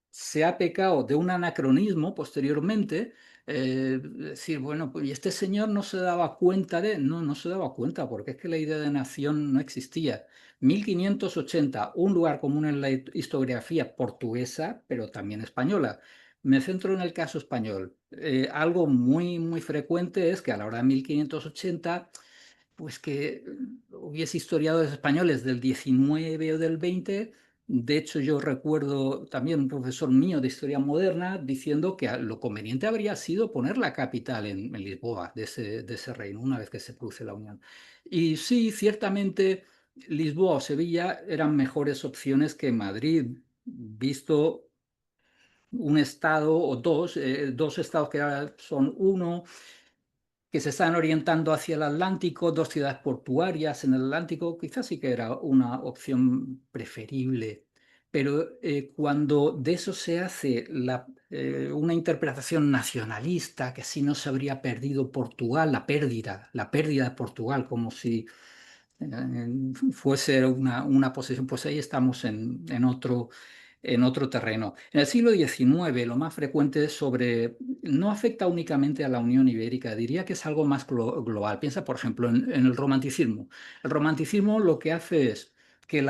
se ha pecado de un anacronismo posteriormente, decir, bueno, pues y este señor no se daba cuenta no, no se daba cuenta, porque es que la idea de nación no existía. 1580, un lugar común en la historiografía portuguesa, pero también española. Me centro en el caso español. Algo muy, muy frecuente es que a la hora de 1580, pues que hubiese historiadores españoles del 19 o del 20 De hecho, yo recuerdo también un profesor mío de historia moderna diciendo que lo conveniente habría sido poner la capital en Lisboa de ese reino, una vez que se produce la unión. Y sí, ciertamente Lisboa o Sevilla eran mejores opciones que Madrid, visto un estado o dos estados que ahora son uno que se están orientando hacia el Atlántico, dos ciudades portuarias en el Atlántico, quizás sí que era una opción preferible. Pero cuando de eso se hace una interpretación nacionalista, que si no se habría perdido Portugal, la pérdida de Portugal, como si fuese una posesión, pues ahí estamos en otro terreno. En el siglo XIX, lo más frecuente es no afecta únicamente a la Unión Ibérica, diría que es algo más global. Piensa, por ejemplo, en el romanticismo. El romanticismo lo que hace es que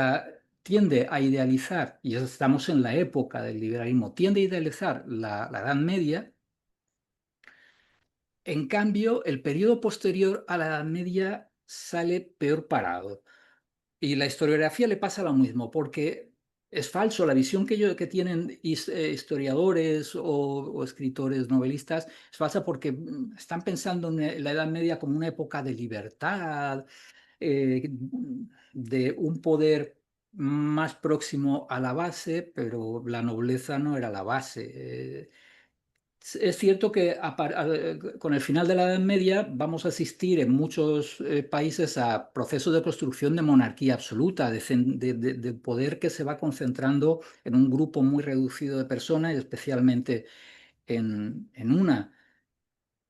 tiende a idealizar, y estamos en la época del liberalismo, tiende a idealizar la Edad Media. En cambio, el periodo posterior a la Edad Media sale peor parado. Y la historiografía le pasa lo mismo, porque es falso la visión que tienen historiadores o escritores novelistas, es falsa porque están pensando en la Edad Media como una época de libertad, de un poder más próximo a la base, pero la nobleza no era la base. Es cierto que con el final de la Edad Media vamos a asistir en muchos países a procesos de construcción de monarquía absoluta, de poder que se va concentrando en un grupo muy reducido de personas, y especialmente en una.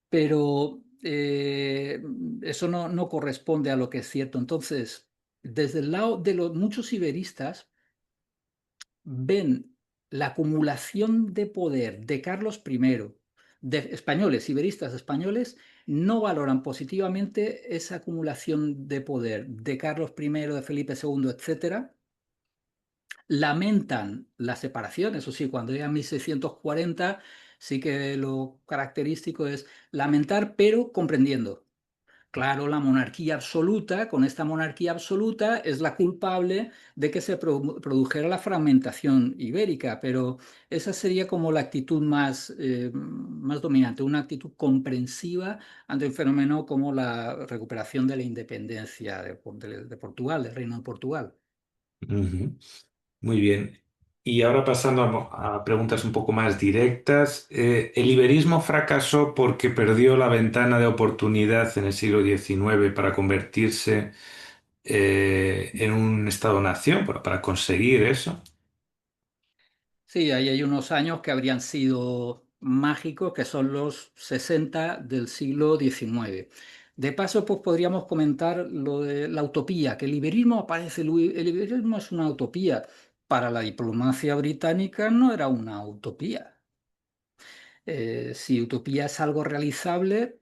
Pero eso no corresponde a lo que es cierto. Entonces, desde el lado de los muchos iberistas, ven la acumulación de poder de Carlos I, de españoles, iberistas españoles, no valoran positivamente esa acumulación de poder de Carlos I, de Felipe II, etcétera. Lamentan la separación, eso sí, cuando llega a 1640, sí que lo característico es lamentar, pero comprendiendo. Claro, la monarquía absoluta, con esta monarquía absoluta, es la culpable de que se produjera la fragmentación ibérica, pero esa sería como la actitud más dominante, una actitud comprensiva ante un fenómeno como la recuperación de la independencia de Portugal, del Reino de Portugal. Ujú. Muy bien. Y ahora pasando a preguntas un poco más directas, ¿el iberismo fracasó porque perdió la ventana de oportunidad en el siglo XIX para convertirse en un Estado-nación, para conseguir eso? Sí, ahí hay unos años que habrían sido mágicos, que son los 60 del siglo XIX. De paso, pues podríamos comentar lo de la utopía, que el liberismo aparece, el liberismo es una utopía. Para la diplomacia británica no era una utopía. Si utopía es algo realizable,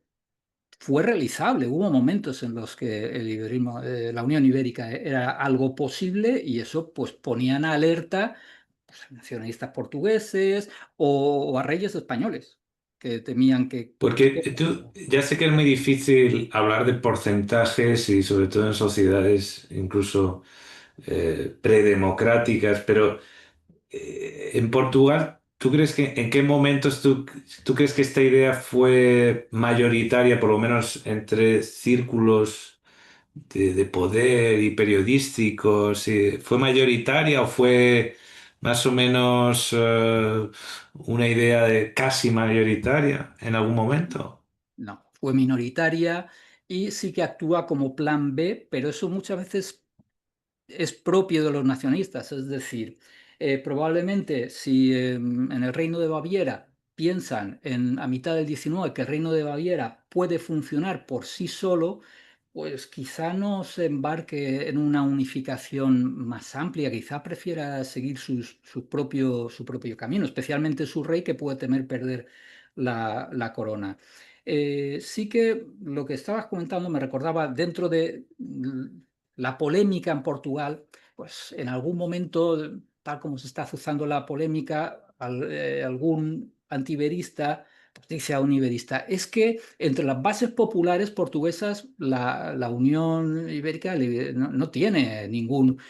fue realizable. Hubo momentos en los que el liberismo, la Unión Ibérica era algo posible y eso pues ponía en alerta pues, a nacionalistas portugueses o a reyes españoles que temían que Porque cualquier tú, cosa. ya sé que es muy difícil hablar de porcentajes y sobre todo en sociedades incluso predemocráticas, pero en Portugal, ¿tú crees que en qué momentos tú crees que esta idea fue mayoritaria, por lo menos entre círculos de poder y periodísticos? ¿Fue mayoritaria o fue más o menos una idea de casi mayoritaria en algún momento? No, fue minoritaria y sí que actúa como plan B, pero eso muchas veces es propio de los nacionalistas, es decir, probablemente si en el Reino de Baviera piensan a mitad del 19 que el Reino de Baviera puede funcionar por sí solo, pues quizá no se embarque en una unificación más amplia, quizá prefiera seguir su propio camino, especialmente su rey que puede temer perder la corona. Sí que lo que estabas comentando me recordaba dentro de la polémica en Portugal, pues en algún momento, tal como se está azuzando la polémica, algún antiberista pues, dice a un iberista, es que entre las bases populares portuguesas la Unión Ibérica no tiene ningún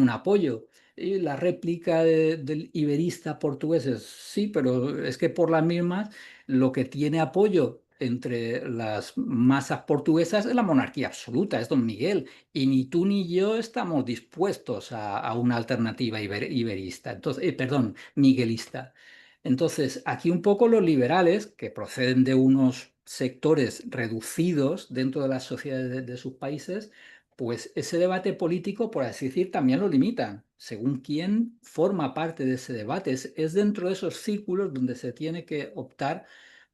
apoyo. Y la réplica del iberista portugués es sí, pero es que por las mismas lo que tiene apoyo entre las masas portuguesas es la monarquía absoluta, es Don Miguel. Y ni tú ni yo estamos dispuestos a una alternativa iberista, entonces, perdón, miguelista. Entonces, aquí un poco los liberales, que proceden de unos sectores reducidos dentro de las sociedades de sus países, pues ese debate político, por así decir, también lo limitan, según quién forma parte de ese debate. Es dentro de esos círculos donde se tiene que optar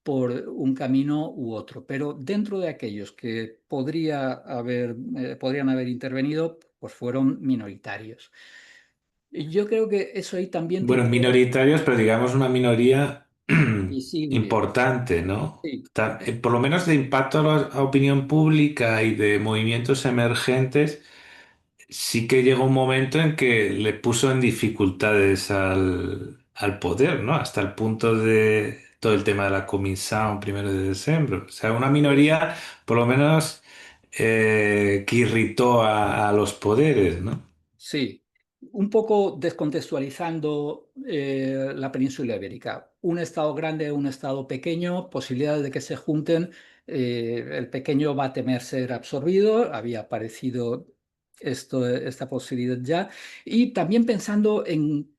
por un camino u otro. Pero dentro de aquellos que podrían haber intervenido, pues fueron minoritarios. Y yo creo que eso ahí también Bueno, tiene minoritarios, pero digamos una minoría visible. importante, ¿no? Sí, Por lo menos de impacto a la opinión pública y de movimientos emergentes, sí que llegó un momento en que le puso en dificultades al poder, ¿no? Hasta el punto de todo el tema de la comisión 1 de diciembre. O sea, una pues minoría, por lo menos, que irritó a los poderes, ¿no? sí, un poco descontextualizando la península ibérica. Un estado grande, un estado pequeño, posibilidades de que se junten. El pequeño va a temer ser absorbido, había aparecido esta posibilidad ya. Y también pensando en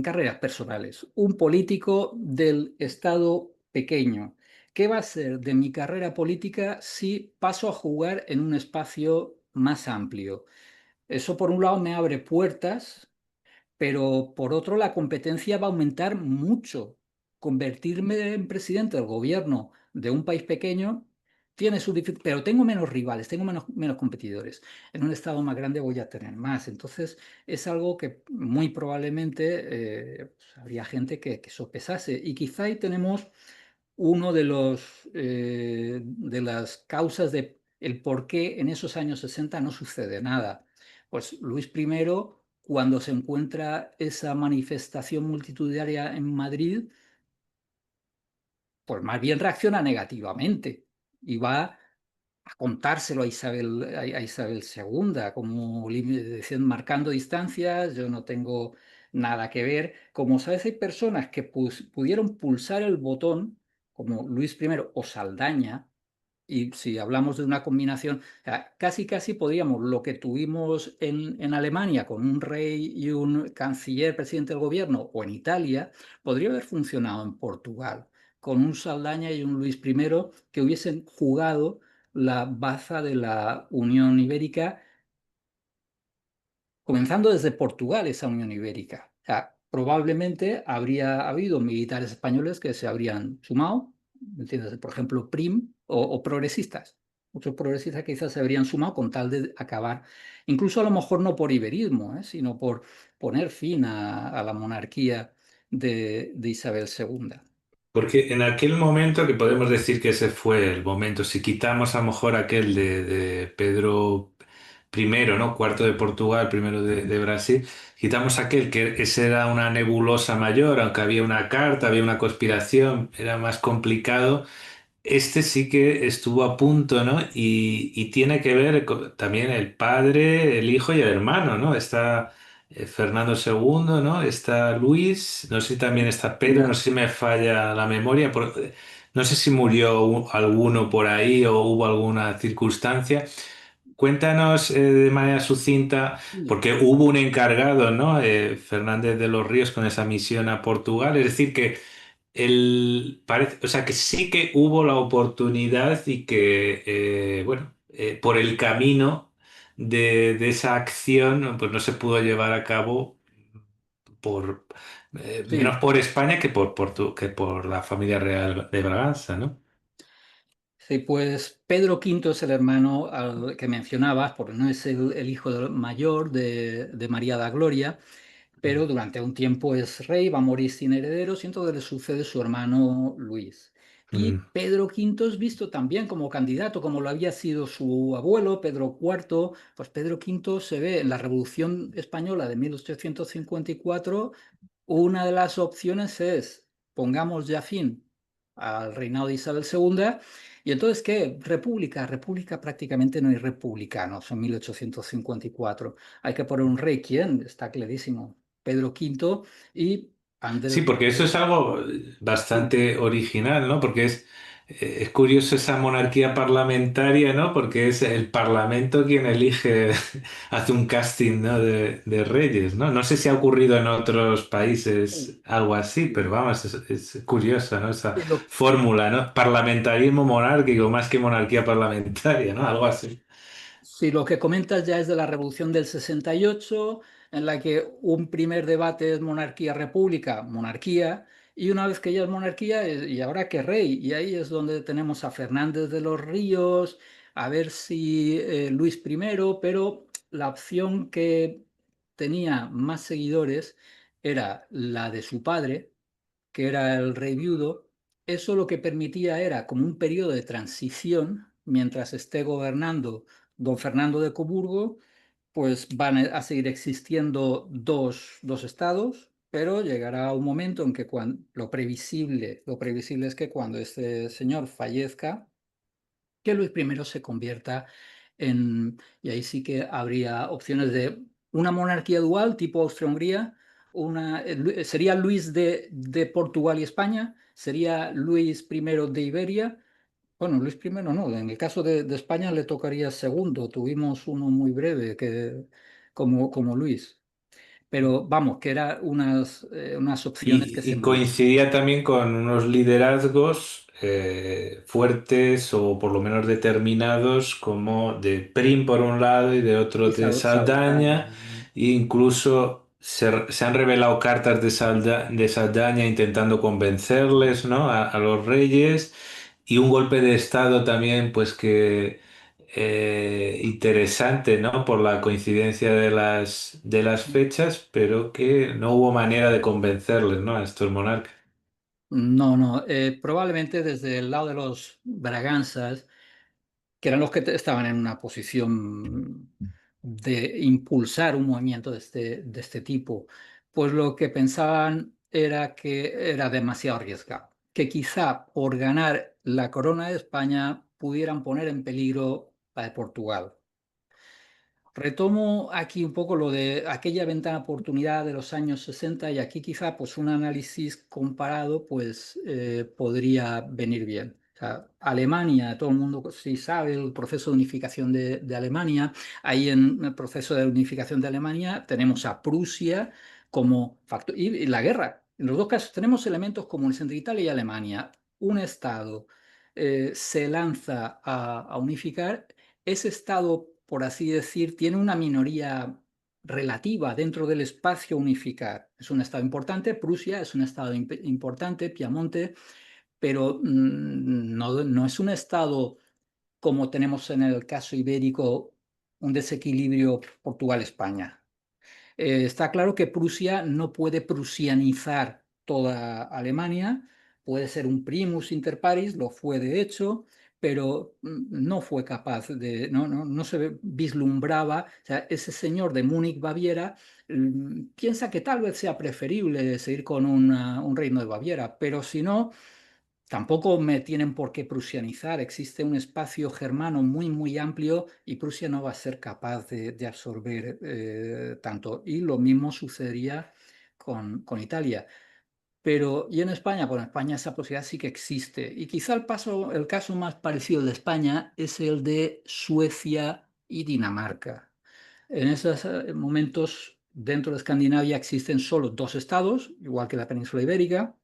carreras personales. Un político del estado pequeño. ¿Qué va a ser de mi carrera política si paso a jugar en un espacio más amplio? Eso por un lado me abre puertas, pero por otro la competencia va a aumentar mucho. Convertirme en presidente del gobierno de un país pequeño tiene su dificultad, pero tengo menos rivales, tengo menos competidores. En un estado más grande voy a tener más. Entonces es algo que muy probablemente pues, habría gente que sopesase. Y quizá ahí tenemos uno de las causas de el por qué en esos años 60 no sucede nada. Pues Luis I, cuando se encuentra esa manifestación multitudinaria en Madrid, pues más bien reacciona negativamente y va a contárselo a Isabel II, como diciendo, marcando distancias, yo no tengo nada que ver. Como sabes, hay personas que pudieron pulsar el botón, como Luis I o Saldaña, y si hablamos de una combinación, o sea, casi casi podríamos, lo que tuvimos en Alemania con un rey y un canciller, presidente del gobierno, o en Italia, podría haber funcionado en Portugal, con un Saldaña y un Luis I que hubiesen jugado la baza de la Unión Ibérica, comenzando desde Portugal esa Unión Ibérica. O sea, probablemente habría habido militares españoles que se habrían sumado, ¿me entiendes? Por ejemplo, Prim o progresistas. Muchos progresistas quizás se habrían sumado con tal de acabar, incluso a lo mejor no por iberismo, sino por poner fin a la monarquía de Isabel II. Porque en aquel momento que podemos decir que ese fue el momento, si quitamos a lo mejor aquel de Pedro I, ¿no? Cuarto de Portugal, primero de Brasil, quitamos aquel que ese era una nebulosa mayor, aunque había una carta, había una conspiración, era más complicado. Este sí que estuvo a punto, ¿no? Y tiene que ver también el padre, el hijo y el hermano, ¿no? Está Fernando II, ¿no? Está Luis, no sé si también está Pedro, no Ya. sé si me falla la memoria, no sé si murió alguno por ahí o hubo alguna circunstancia. Cuéntanos de manera sucinta, porque hubo un encargado, ¿no? Fernández de los Ríos con esa misión a Portugal, es decir, que o sea, que sí que hubo la oportunidad y que, bueno, por el camino de esa acción, pues no se pudo llevar a cabo por, menos Sí, por España que que por la familia real de Braganza, ¿no? sí, pues Pedro V es el hermano al que mencionabas, porque no es el hijo mayor de María da Gloria, pero durante un tiempo es rey, va a morir sin herederos y entonces le sucede su hermano Luis. Y Mm. Pedro V es visto también como candidato, como lo había sido su abuelo, Pedro IV. Pues Pedro V se ve en la Revolución Española de 1854, una de las opciones es pongamos ya fin al reinado de Isabel II. Y entonces, ¿qué? República. República prácticamente no hay republicanos en 1854. Hay que poner un rey, ¿quién? Está clarísimo. Pedro V y Sí, Andrés porque eso es I. algo Sí, bastante original, ¿no? Porque es curioso esa monarquía parlamentaria, ¿no? Porque es el parlamento quien elige, hace un casting, ¿no? de reyes, ¿no? No sé si ha ocurrido en otros países algo así, pero vamos, es curioso, ¿no? Esa y lo, fórmula, ¿no? Parlamentarismo monárquico más que monarquía parlamentaria, ¿no? Algo así. Si lo que comentas ya es de la Revolución del 68, en la que un primer debate es monarquía-república, monarquía, y una vez que ya es monarquía, ¿y ahora qué rey? Y ahí es donde tenemos a Fernández de los Ríos, a ver si Luis I, pero la opción que tenía más seguidores era la de su padre, que era el rey viudo. Eso lo que permitía era como un periodo de transición mientras esté gobernando don Fernando de Coburgo, pues van a seguir existiendo dos estados, pero llegará un momento en que lo previsible es que cuando este señor fallezca, que Luis I se convierta y ahí sí que habría opciones de una monarquía dual tipo Austria-Hungría, sería Luis de Portugal y España, sería Luis I de Iberia. Bueno, Luis I no, en el caso de España le tocaría segundo, tuvimos uno muy breve como Luis, pero vamos, que eran unas opciones que se Y manejan. coincidía también con unos liderazgos fuertes o por lo menos determinados, como de Prim por un lado y de otro Y de Saldaña. Saldaña. E incluso se han revelado cartas de Saldaña intentando convencerles, ¿no? A los reyes. Y un golpe de estado también, pues que interesante, ¿no? Por la coincidencia de las fechas, pero que no hubo manera de convencerles, ¿no? A estos monarcas. No, no, probablemente desde el lado de los Braganzas, que eran los que estaban en una posición de impulsar un movimiento de este tipo, pues lo que pensaban era que era demasiado arriesgado, que quizá por ganar la corona de España pudieran poner en peligro la de Portugal. Retomo aquí un poco lo de aquella ventana de oportunidad de los años 60 y aquí quizá pues un análisis comparado pues podría venir bien. O sea, Alemania, todo el mundo sí sabe el proceso de unificación de Alemania. Ahí en el proceso de unificación de Alemania tenemos a Prusia como factor y la guerra. En los dos casos tenemos elementos comunes entre Italia y Alemania. Un Estado se lanza a unificar ese estado, por así decir, tiene una minoría relativa dentro del espacio unificar. Es un estado importante, Prusia es un estado importante, Piamonte, pero no es un estado como tenemos en el caso ibérico, un desequilibrio Portugal-España. Está claro que Prusia no puede prusianizar toda Alemania, puede ser un primus inter pares, lo fue de hecho, pero no fue capaz no se vislumbraba, o sea, ese señor de Múnich-Baviera piensa que tal vez sea preferible seguir con un reino de Baviera, pero si no, tampoco me tienen por qué prusianizar. Existe un espacio germano muy, muy amplio y Prusia no va a ser capaz de absorber tanto. Y lo mismo sucedería con Italia. Pero, ¿y en España? Bueno, en España esa posibilidad sí que existe. Y quizá el caso más parecido al de España es el de Suecia y Dinamarca. En esos momentos, dentro de Escandinavia existen solo dos estados, igual que la península ibérica,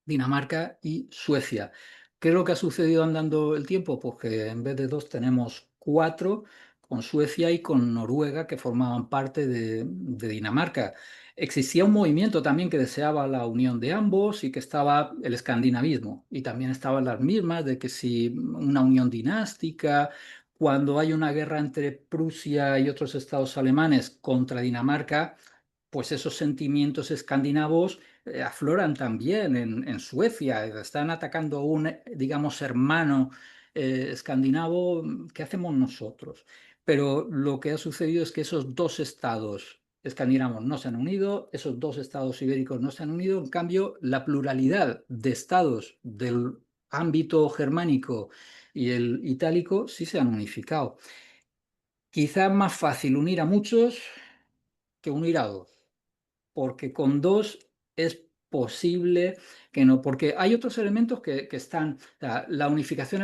Dinamarca y Suecia. ¿Qué es lo que ha sucedido andando el tiempo? Pues que en vez de dos tenemos cuatro, con Suecia y con Noruega, que formaban parte de Dinamarca. Existía un movimiento también que deseaba la unión de ambos y que estaba el escandinavismo. Y también estaban las mismas de que si una unión dinástica, cuando hay una guerra entre Prusia y otros estados alemanes contra Dinamarca, pues esos sentimientos escandinavos afloran también en Suecia, están atacando a un, digamos, hermano escandinavo, ¿qué hacemos nosotros? Pero lo que ha sucedido es que esos dos estados escandinavos no se han unido, esos dos estados ibéricos no se han unido, en cambio, la pluralidad de estados del ámbito germánico y el itálico sí se han unificado. Quizá más fácil unir a muchos que unir a dos, porque con dos es posible que no, porque hay otros elementos que están, o sea, la unificación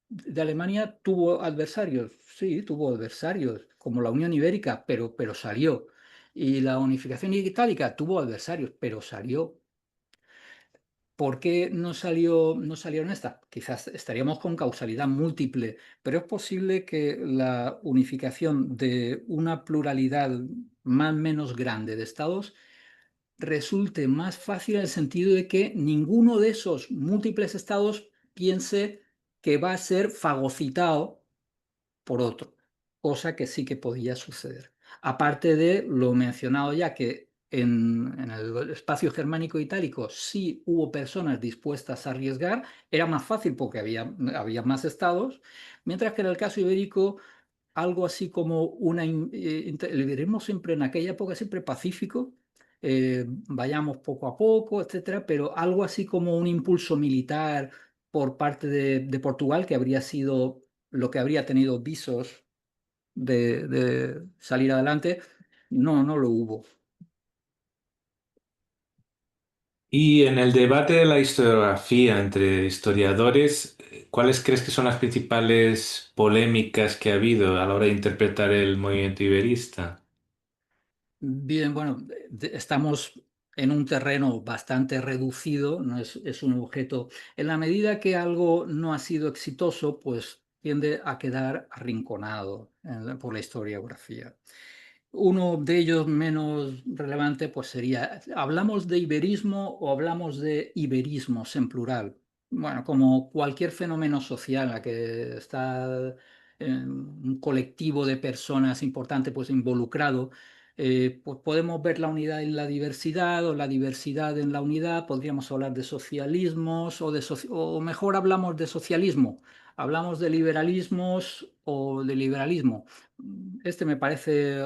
de Alemania tuvo adversarios, sí, tuvo adversarios, como la Unión Ibérica, pero salió. Y la unificación itálica tuvo adversarios, pero salió. ¿Por qué no salieron estas? Quizás estaríamos con causalidad múltiple, pero es posible que la unificación de una pluralidad más o menos grande de estados resulte más fácil en el sentido de que ninguno de esos múltiples estados piense que va a ser fagocitado por otro, cosa que sí que podía suceder. Aparte de lo mencionado ya, que en el espacio germánico itálico sí hubo personas dispuestas a arriesgar, era más fácil porque había más estados, mientras que en el caso ibérico algo así como el iberismo siempre en aquella época siempre pacífico, vayamos poco a poco, etcétera, pero algo así como un impulso militar por parte de Portugal, que habría sido lo que habría tenido visos de salir adelante, no lo hubo. Y en el debate de la historiografía entre historiadores, ¿cuáles crees que son las principales polémicas que ha habido a la hora de interpretar el movimiento iberista? Bien, bueno, estamos en un terreno bastante reducido, no es un objeto. En la medida que algo no ha sido exitoso, pues tiende a quedar arrinconado por la historiografía. Uno de ellos menos relevante, pues sería, ¿hablamos de iberismo o hablamos de iberismos en plural? Bueno, como cualquier fenómeno social en la que está un colectivo de personas importante pues involucrado, pues podemos ver la unidad en la diversidad o la diversidad en la unidad, podríamos hablar de socialismos o mejor hablamos de socialismo, hablamos de liberalismos o de liberalismo. Este me parece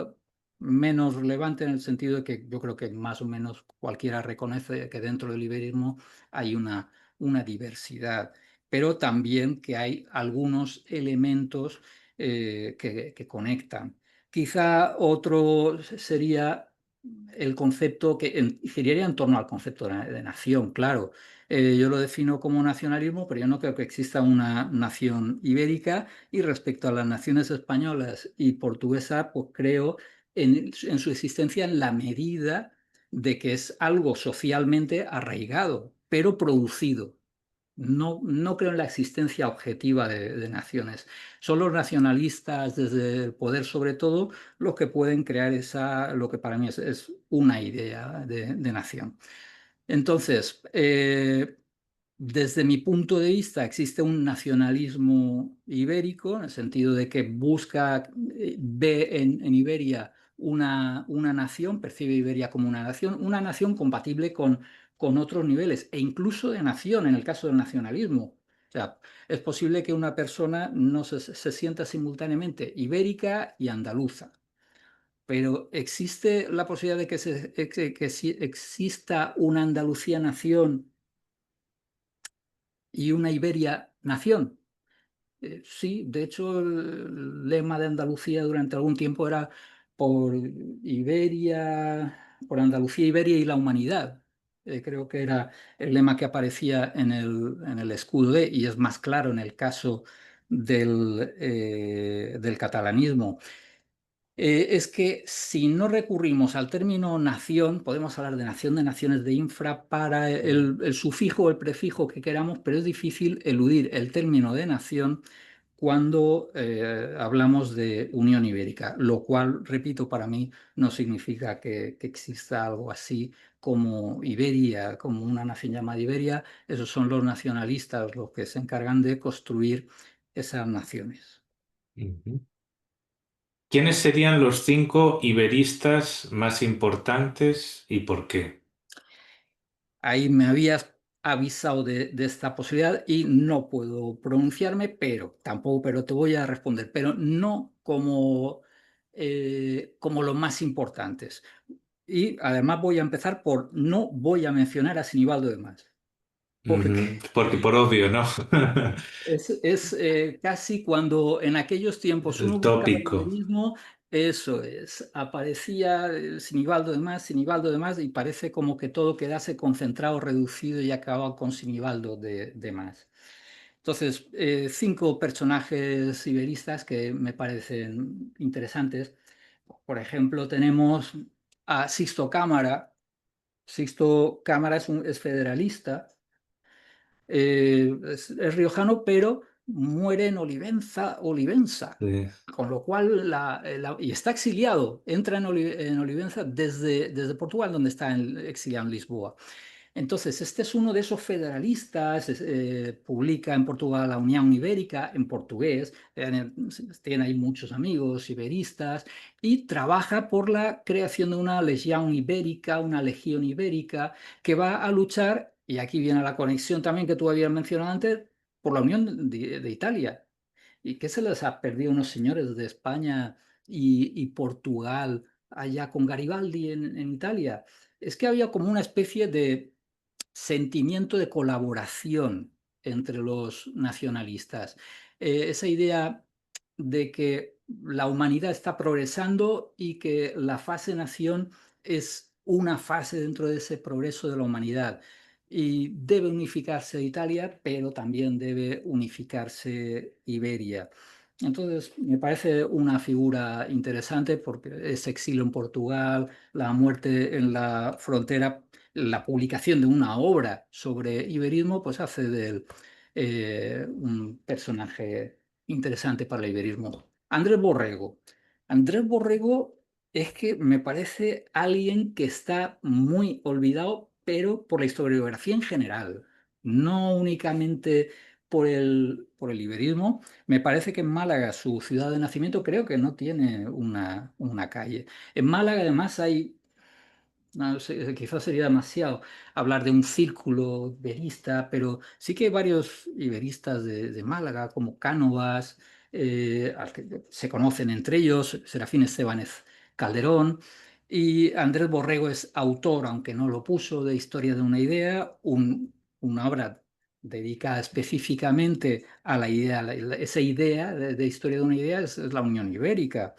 menos relevante en el sentido de que yo creo que más o menos cualquiera reconoce que dentro del liberismo hay una diversidad, pero también que hay algunos elementos que conectan. Quizá otro sería el concepto que giraría en torno al concepto de nación, claro. Yo lo defino como nacionalismo, pero yo no creo que exista una nación ibérica. Y respecto a las naciones españolas y portuguesas, pues creo en su existencia en la medida de que es algo socialmente arraigado, pero producido. No creo en la existencia objetiva de naciones. Son los nacionalistas, desde el poder sobre todo, los que pueden crear lo que para mí es una idea de nación. Entonces, desde mi punto de vista, existe un nacionalismo ibérico, en el sentido de que ve en Iberia una nación, percibe Iberia como una nación compatible con otros niveles, e incluso de nación, en el caso del nacionalismo. O sea, es posible que una persona no se sienta simultáneamente ibérica y andaluza, pero existe la posibilidad de que si exista una Andalucía nación y una Iberia nación. Sí, de hecho el lema de Andalucía durante algún tiempo era por Iberia, por Andalucía, Iberia y la humanidad. Creo que era el lema que aparecía en el escudo y es más claro en el caso del catalanismo. Es que si no recurrimos al término nación, podemos hablar de nación, de naciones, de infra, para el sufijo o el prefijo que queramos, pero es difícil eludir el término de nación cuando hablamos de Unión Ibérica, lo cual, repito, para mí no significa que exista algo así como Iberia, como una nación llamada Iberia. Esos son los nacionalistas los que se encargan de construir esas naciones. Ujú. ¿Quiénes serían los 5 iberistas más importantes y por qué? Ahí me habías avisado de esta posibilidad y no puedo pronunciarme, pero tampoco, pero te voy a responder, pero no como como los más importantes. Y además voy a empezar por no voy a mencionar a Sinibaldo de Mas, porque Ujú. Porque por obvio, ¿no? es casi cuando en aquellos tiempos uno El buscaba tópico. iberismo, eso es, aparecía Sinibaldo de Mas, y parece como que todo quedase concentrado, reducido y acababa con Sinibaldo de Mas. Entonces, 5 personajes iberistas que me parecen interesantes. Por ejemplo, tenemos a Sixto Cámara. Sixto Cámara es federalista, es riojano, pero muere en Olivenza, Sí. con lo cual, y está exiliado, entra en Olivenza desde Portugal, donde está exiliado en Lisboa. Entonces, este es uno de esos federalistas, publica en Portugal la Unión Ibérica en portugués, tiene ahí muchos amigos iberistas y trabaja por la creación de una legión ibérica, una legión ibérica que va a luchar, y aquí viene la conexión también que tú habías mencionado antes, por la Unión de Italia. ¿Y qué se les ha perdido a unos señores de España y Portugal allá con Garibaldi en Italia? Es que había como una especie de sentimiento de colaboración entre los nacionalistas. Esa idea de que la humanidad está progresando y que la fase nación es una fase dentro de ese progreso de la humanidad. Y debe unificarse Italia, pero también debe unificarse Iberia. Entonces, me parece una figura interesante porque ese exilio en Portugal, la muerte en la frontera, la publicación de una obra sobre iberismo, pues hace de él un personaje interesante para el iberismo. Andrés Borrego. Andrés Borrego es que me parece alguien que está muy olvidado, pero por la historiografía en general, no únicamente por el iberismo. Me parece que en Málaga, su ciudad de nacimiento, creo que no tiene una calle. En Málaga, además, hay no sé, quizás sería demasiado hablar de un círculo iberista, pero sí que hay varios iberistas de Málaga, como Cánovas, al que se conocen entre ellos, Serafín Estebanez Calderón, y Andrés Borrego es autor, aunque no lo puso, de Historia de una idea, una obra dedicada específicamente a la idea, esa idea de Historia de una idea es la Unión Ibérica.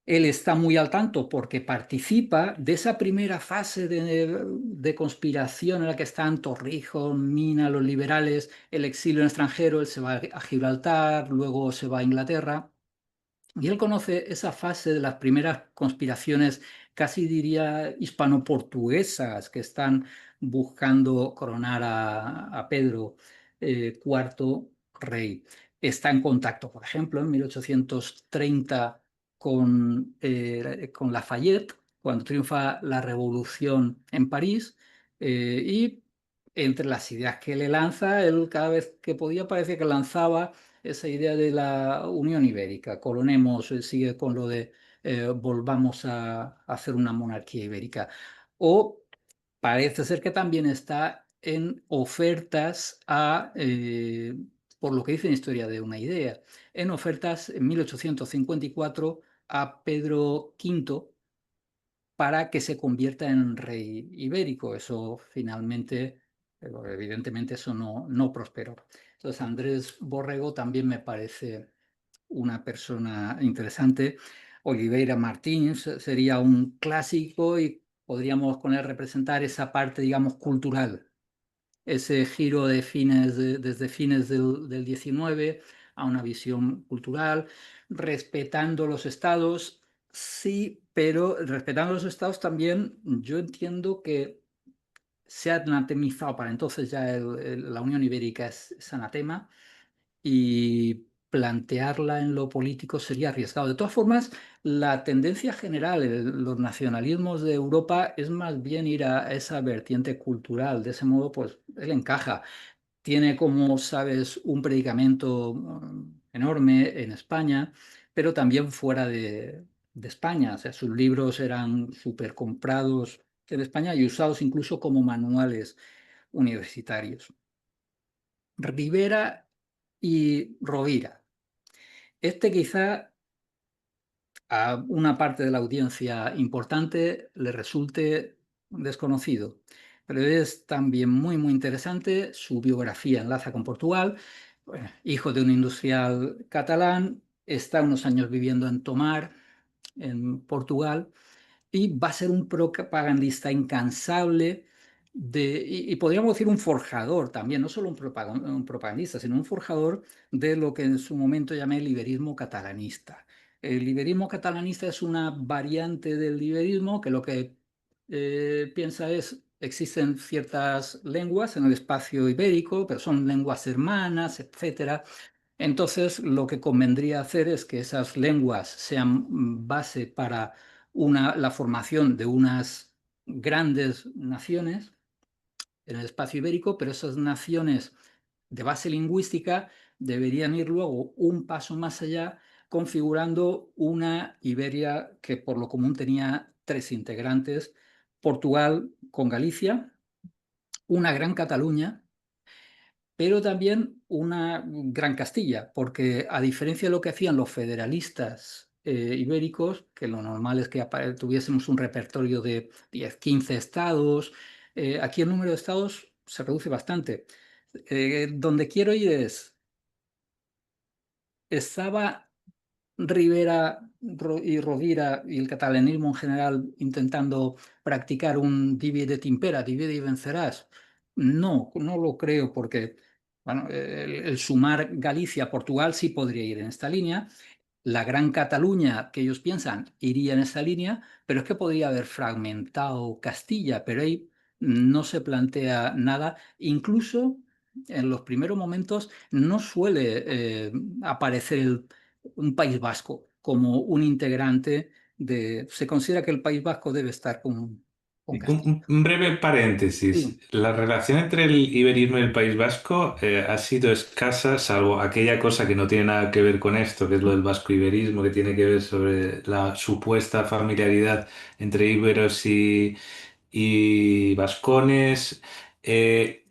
Él está muy al tanto porque participa de esa primera fase de conspiración en la que están Torrijos, Mina, los liberales, el exilio en extranjero. Él se va a Gibraltar, luego se va a Inglaterra. Y él conoce esa fase de las primeras conspiraciones, casi diría hispano-portuguesas, que están buscando coronar a Pedro IV rey. Está en contacto, por ejemplo, en 1830 con Lafayette, cuando triunfa la revolución en París, y entre las ideas que le lanza, él cada vez que podía parecía que lanzaba esa idea de la Unión Ibérica. Colonemos, sigue con lo de volvamos a hacer una monarquía ibérica. O parece ser que también está en ofertas por lo que dice en Historia de una idea, en ofertas en 1854 a Pedro V para que se convierta en rey ibérico. Eso finalmente, evidentemente, eso no prosperó. Entonces, Andrés Borrego también me parece una persona interesante. Oliveira Martins sería un clásico y podríamos con él representar esa parte, digamos, cultural, ese giro desde fines del 19 a una visión cultural, respetando los estados, sí, pero respetando los estados también yo entiendo que se ha anatemizado para entonces ya la Unión Ibérica es anatema y plantearla en lo político sería arriesgado. De todas formas, la tendencia general, los nacionalismos de Europa es más bien ir a esa vertiente cultural. De ese modo, pues él encaja. Tiene, como sabes, un predicamento enorme en España, pero también fuera de España. O sea, sus libros eran súper comprados en España y usados incluso como manuales universitarios. Rivera y Rovira. Este quizá a una parte de la audiencia importante le resulte desconocido. Pero es también muy, muy interesante. Su biografía enlaza con Portugal. Hijo de un industrial catalán, está unos años viviendo en Tomar, en Portugal, y va a ser un propagandista incansable y podríamos decir un forjador también, no solo un propagandista, sino un forjador de lo que en su momento llamé el liberismo catalanista. El liberismo catalanista es una variante del liberismo que lo que piensa es, existen ciertas lenguas en el espacio ibérico, pero son lenguas hermanas, etcétera. Entonces, lo que convendría hacer es que esas lenguas sean base para la formación de unas grandes naciones en el espacio ibérico, pero esas naciones de base lingüística deberían ir luego un paso más allá, configurando una Iberia que por lo común tenía tres integrantes: Portugal con Galicia, una Gran Cataluña, pero también una Gran Castilla, porque a diferencia de lo que hacían los federalistas ibéricos, que lo normal es que tuviésemos un repertorio de 10, 15 estados, aquí el número de estados se reduce bastante. Donde quiero ir es, estaba Rivera y Rovira y el catalanismo en general intentando practicar un divide et impera, divide y vencerás. No, no lo creo porque bueno, el sumar Galicia-Portugal sí podría ir en esta línea. La Gran Cataluña, que ellos piensan, iría en esa línea, pero es que podría haber fragmentado Castilla, pero ahí no se plantea nada. Incluso en los primeros momentos no suele aparecer un País Vasco como un integrante de... Se considera que el País Vasco debe estar con Un Castilla. un breve paréntesis. Sí, La relación entre el iberismo y el País Vasco ha sido escasa, salvo aquella cosa que no tiene nada que ver con esto, que es lo del vasco-iberismo, que tiene que ver sobre la supuesta familiaridad entre íberos y vascones. Eh,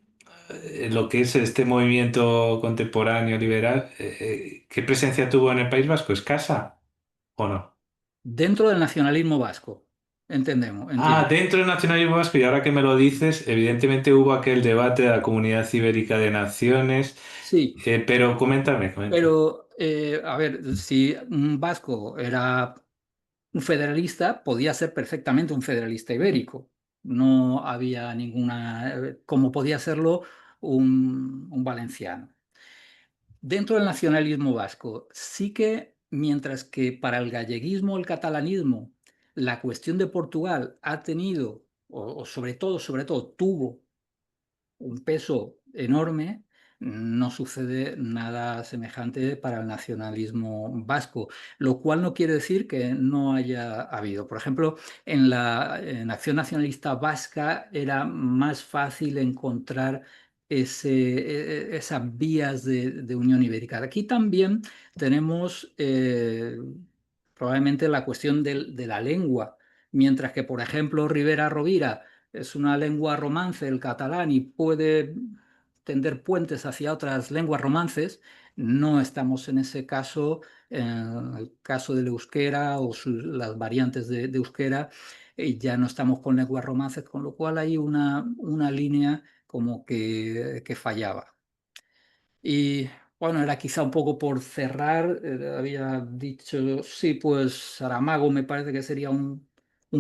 lo que es este movimiento contemporáneo liberal, ¿qué presencia tuvo en el País Vasco? ¿Escasa o no? dentro del nacionalismo vasco, entendemos, Ah, entiendo. dentro del nacionalismo vasco, y ahora que me lo dices, evidentemente hubo aquel debate de la Comunidad Ibérica de Naciones, Sí, pero coméntame. pero a ver, si un vasco era un federalista, podía ser perfectamente un federalista ibérico. No había ninguna, como podía serlo un valenciano. Dentro del nacionalismo vasco, sí que mientras que para el galleguismo, el catalanismo, la cuestión de Portugal ha tenido, o sobre todo, tuvo un peso enorme, no sucede nada semejante para el nacionalismo vasco, lo cual no quiere decir que no haya habido. Por ejemplo, en Acción Nacionalista Vasca era más fácil encontrar esas vías de unión ibérica. Aquí también tenemos probablemente la cuestión de la lengua, mientras que, por ejemplo, Rivera Rovira es una lengua romance, el catalán, y puede tender puentes hacia otras lenguas romances. No estamos en ese caso, en el caso del euskera o las variantes de euskera, ya no estamos con lenguas romances, con lo cual hay una línea como que fallaba. Y bueno, era quizá un poco por cerrar, había dicho, sí, pues Saramago me parece que sería un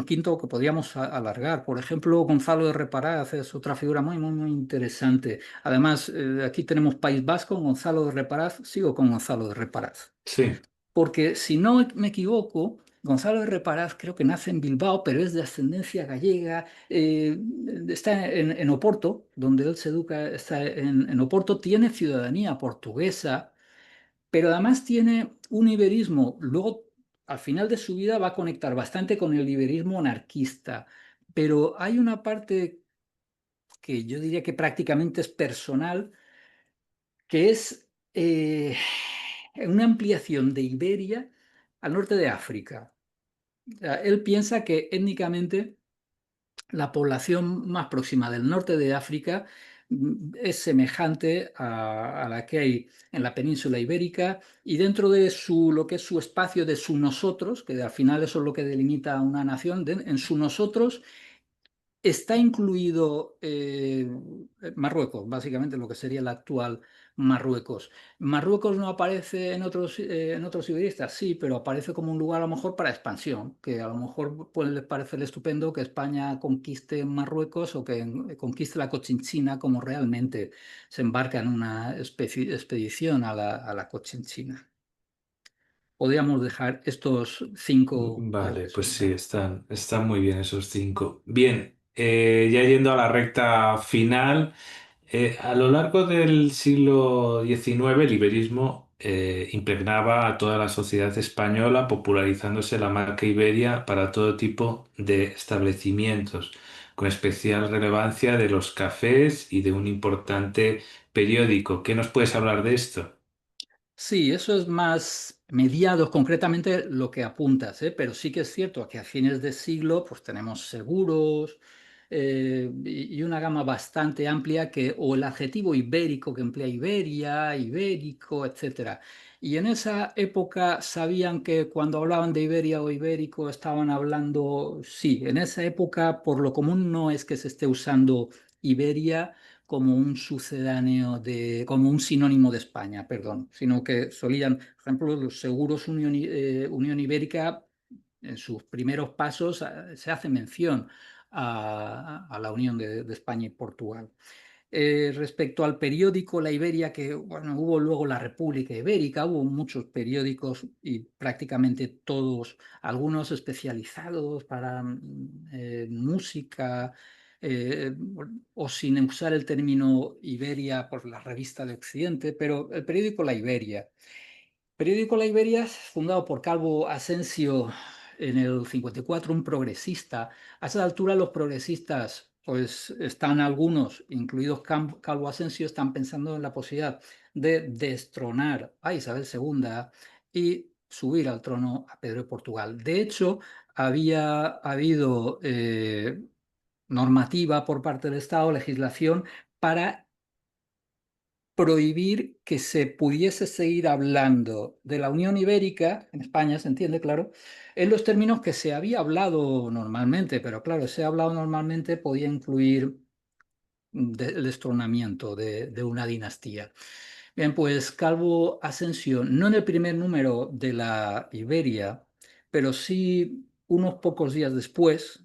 quinto que podríamos alargar. Por ejemplo, Gonzalo de Reparaz es otra figura muy, muy, muy interesante. Además, aquí tenemos País Vasco, Gonzalo de Reparaz, sigo con Gonzalo de Reparaz. Sí. Porque si no me equivoco, Gonzalo de Reparaz creo que nace en Bilbao, pero es de ascendencia gallega. Está en Oporto, donde él se educa, está en Oporto, tiene ciudadanía portuguesa, pero además tiene un iberismo. Luego, al final de su vida, va a conectar bastante con el iberismo anarquista, pero hay una parte que yo diría que prácticamente es personal, que es una ampliación de Iberia al norte de África. O sea, él piensa que étnicamente la población más próxima del norte de África es semejante a la que hay en la península ibérica y dentro de lo que es su espacio de su nosotros, que al final eso es lo que delimita a una nación, en su nosotros está incluido Marruecos, básicamente lo que sería el actual Marruecos. Marruecos no aparece en otros iberistas, sí, pero aparece como un lugar a lo mejor para expansión, que a lo mejor puede parecer estupendo que España conquiste Marruecos o que conquiste la Cochinchina como realmente se embarca en una expedición a la Cochinchina. Podríamos dejar estos cinco Vale, países. pues sí, están muy bien esos cinco. Bien, ya yendo a la recta final, a lo largo del siglo XIX el iberismo impregnaba a toda la sociedad española, popularizándose la marca Iberia para todo tipo de establecimientos, con especial relevancia de los cafés y de un importante periódico. ¿Qué nos puedes hablar de esto? Sí, eso es más mediados, concretamente lo que apuntas, ¿eh? Pero sí que es cierto que a fines de siglo pues tenemos seguros y una gama bastante amplia o el adjetivo ibérico que emplea Iberia, ibérico, etcétera. Y en esa época sabían que cuando hablaban de Iberia o ibérico estaban hablando, sí, en esa época por lo común no es que se esté usando Iberia como un sucedáneo como un sinónimo de España, perdón, sino que solían, por ejemplo, los seguros Unión Ibérica, en sus primeros pasos se hace mención a la unión de España y Portugal. Respecto al periódico La Iberia, que bueno, hubo luego la República Ibérica, hubo muchos periódicos y prácticamente todos, algunos especializados para música, eh, o sin usar el término Iberia por la revista de Occidente, pero el periódico La Iberia. Periódico La Iberia, fundado por Calvo Asensio en el 54, un progresista. A esa altura los progresistas, pues están algunos, incluidos Calvo Asensio, están pensando en la posibilidad de destronar a Isabel II y subir al trono a Pedro de Portugal. De hecho, había habido normativa por parte del Estado, legislación, para prohibir que se pudiese seguir hablando de la Unión Ibérica, en España se entiende, claro, en los términos que se había hablado normalmente, pero claro, ese hablado normalmente podía incluir el destronamiento de una dinastía. Bien, pues Calvo Asensio, no en el primer número de la Iberia, pero sí unos pocos días después,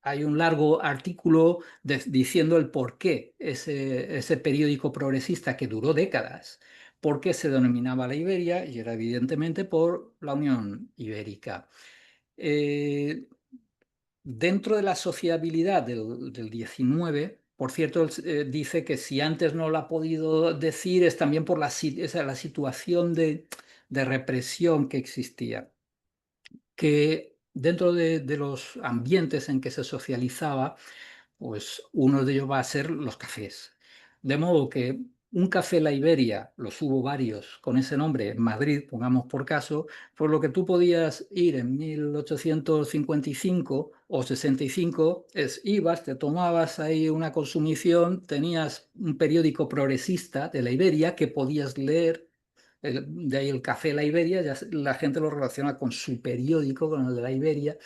hay un largo artículo diciendo el por qué ese periódico progresista que duró décadas, por qué se denominaba la Iberia, y era evidentemente por la Unión Ibérica. Eh, Dentro de la sociabilidad del 19, por cierto, dice que si antes no lo ha podido decir es también por la situación de represión que existía, que dentro de los ambientes en que se socializaba, pues uno de ellos va a ser los cafés. De modo que un café La Iberia, los hubo varios con ese nombre, en Madrid, pongamos por caso, por lo que tú podías ir en 1855 o 65, ibas, te tomabas ahí una consumición, tenías un periódico progresista de La Iberia que podías leer. De ahí el café La Iberia, la gente lo relaciona con su periódico, con el de La Iberia,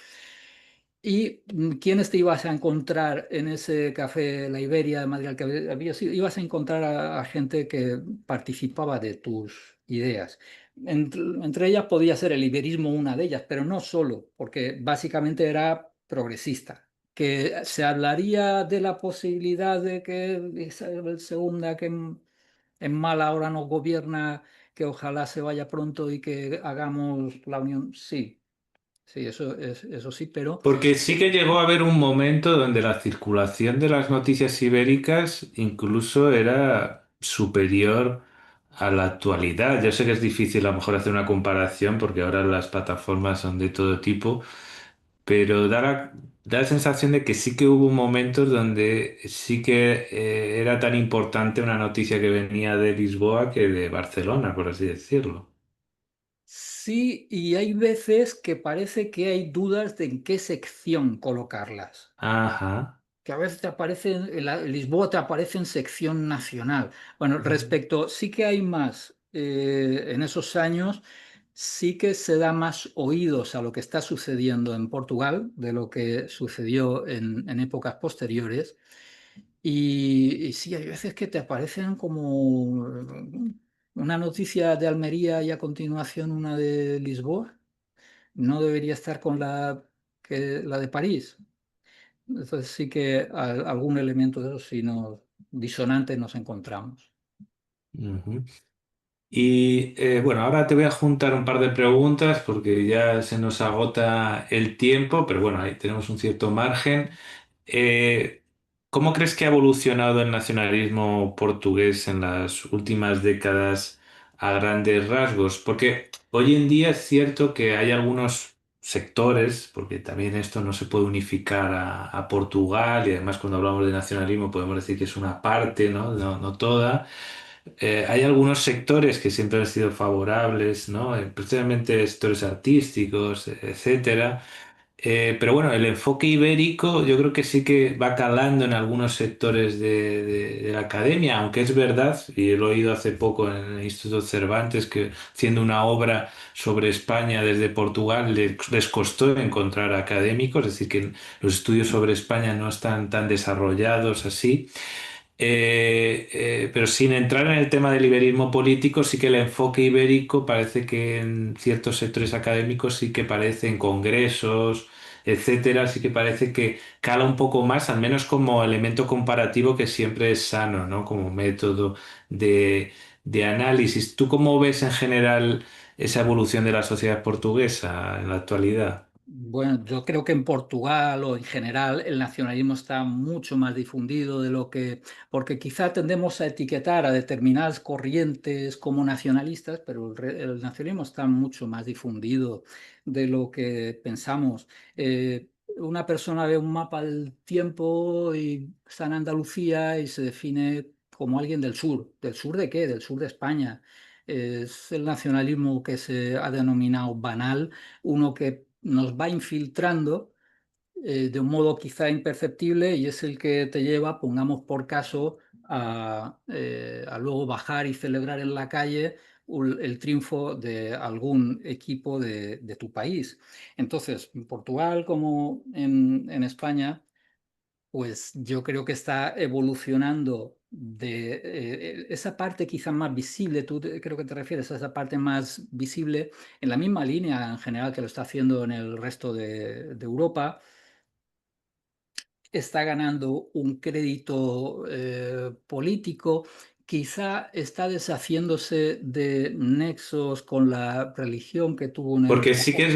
¿y quiénes te ibas a encontrar en ese café La Iberia de Madrid al que habías ido? Ibas a encontrar a gente que participaba de tus ideas. Entre ellas podía ser el iberismo una de ellas, pero no solo, porque básicamente era progresista. Que se hablaría de la posibilidad de que Isabel II, que en mala hora nos gobierna, que ojalá se vaya pronto y que hagamos la unión. Sí, sí, eso sí, pero Porque sí que llegó a haber un momento donde la circulación de las noticias ibéricas incluso era superior a la actualidad. Yo sé que es difícil a lo mejor hacer una comparación porque ahora las plataformas son de todo tipo, pero da la sensación de que sí que hubo momentos donde sí que era tan importante una noticia que venía de Lisboa que de Barcelona, por así decirlo. sí, y hay veces que parece que hay dudas de en qué sección colocarlas. Ajá. que a veces te aparece, Lisboa te aparece en sección nacional. Bueno, Ujú. respecto, sí que hay más. En esos años sí que se da más oídos a lo que está sucediendo en Portugal de lo que sucedió en épocas posteriores. Y sí, hay veces que te aparecen como una noticia de Almería y a continuación una de Lisboa. No debería estar con la de París. Entonces sí que algún elemento de eso sí disonante nos encontramos. Ujú. Y bueno, ahora te voy a juntar un par de preguntas porque ya se nos agota el tiempo, pero bueno, ahí tenemos un cierto margen. Eh, ¿Cómo crees que ha evolucionado el nacionalismo portugués en las últimas décadas a grandes rasgos? Porque hoy en día es cierto que hay algunos sectores, porque también esto no se puede unificar a Portugal y además cuando hablamos de nacionalismo podemos decir que es una parte, ¿no? No toda. Hay algunos sectores que siempre han sido favorables, ¿no? Precisamente sectores artísticos, etcétera. Pero bueno, el enfoque ibérico yo creo que sí que va calando en algunos sectores de la academia, aunque es verdad, y lo he oído hace poco en el Instituto Cervantes, que haciendo una obra sobre España desde Portugal les costó encontrar académicos, es decir, que los estudios sobre España no están tan desarrollados así. Pero sin entrar en el tema del iberismo político, sí que el enfoque ibérico parece que en ciertos sectores académicos sí que parece en congresos, etcétera, sí que parece que cala un poco más, al menos como elemento comparativo que siempre es sano, ¿no? Como método de, de análisis. ¿Tú cómo ves en general esa evolución de la sociedad portuguesa en la actualidad? Bueno, yo creo que en Portugal o en general el nacionalismo está mucho más difundido de lo que, porque quizá tendemos a etiquetar a determinadas corrientes como nacionalistas, pero el nacionalismo está mucho más difundido de lo que pensamos. Una persona ve un mapa del tiempo y está en Andalucía y se define como alguien del sur. ¿Del sur de qué? Del sur de España. Es el nacionalismo que se ha denominado banal, uno que nos va infiltrando de un modo quizá imperceptible y es el que te lleva, pongamos por caso, a luego bajar y celebrar en la calle el triunfo de algún equipo de tu país. Entonces, en Portugal como en España, pues yo creo que está evolucionando de esa parte quizá más visible, creo que te refieres a esa parte más visible, en la misma línea en general que lo está haciendo en el resto de Europa, está ganando un crédito político, quizá está deshaciéndose de nexos con la religión que tuvo en el Porque pasado. sí que es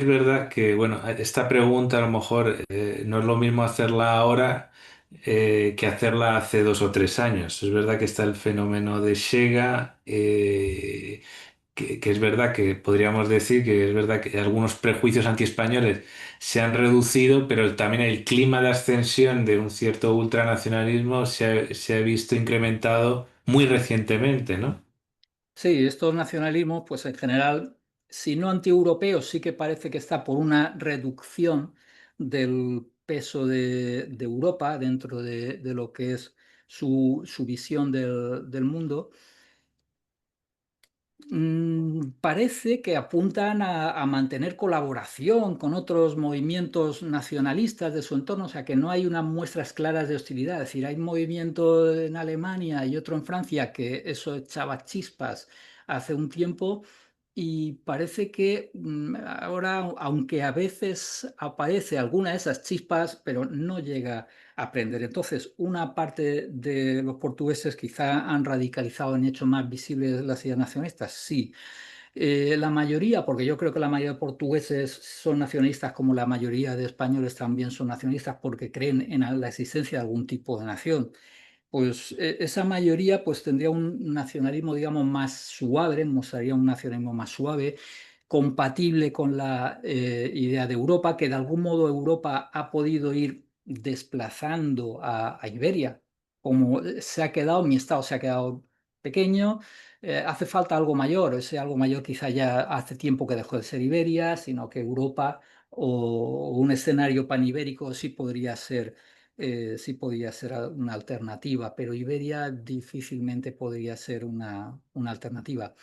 verdad que, bueno, esta pregunta a lo mejor no es lo mismo hacerla ahora que hacerla hace 2 o 3 años. Es verdad que está el fenómeno de Shega, que es verdad que podríamos decir que es verdad que algunos prejuicios antiespañoles se han reducido, pero también el clima de ascensión de un cierto ultranacionalismo se ha visto incrementado muy recientemente, ¿no? Sí, estos nacionalismos, pues en general, si no antieuropeos, sí que parece que está por una reducción del peso de Europa dentro de lo que es su visión del mundo. Parece que apuntan a mantener colaboración con otros movimientos nacionalistas de su entorno, o sea que no hay unas muestras claras de hostilidad. Es decir, hay un movimiento en Alemania y otro en Francia que eso echaba chispas hace un tiempo y parece que ahora, aunque a veces aparece alguna de esas chispas, pero no llega a prender. Entonces, una parte de los portugueses quizá han radicalizado, han hecho más visibles las ideas nacionalistas, sí. La mayoría, porque yo creo que la mayoría de portugueses son nacionalistas, como la mayoría de españoles también son nacionalistas porque creen en la existencia de algún tipo de nación. Pues esa mayoría pues tendría un nacionalismo, digamos, más suave, mostraría un nacionalismo más suave, compatible con la idea de Europa, que de algún modo Europa ha podido ir desplazando a Iberia. Como se ha quedado, mi estado se ha quedado pequeño, hace falta algo mayor. Ese algo mayor quizá ya hace tiempo que dejó de ser Iberia, sino que Europa o un escenario panibérico sí podría ser sí podría ser una alternativa, pero Iberia difícilmente podría ser una alternativa.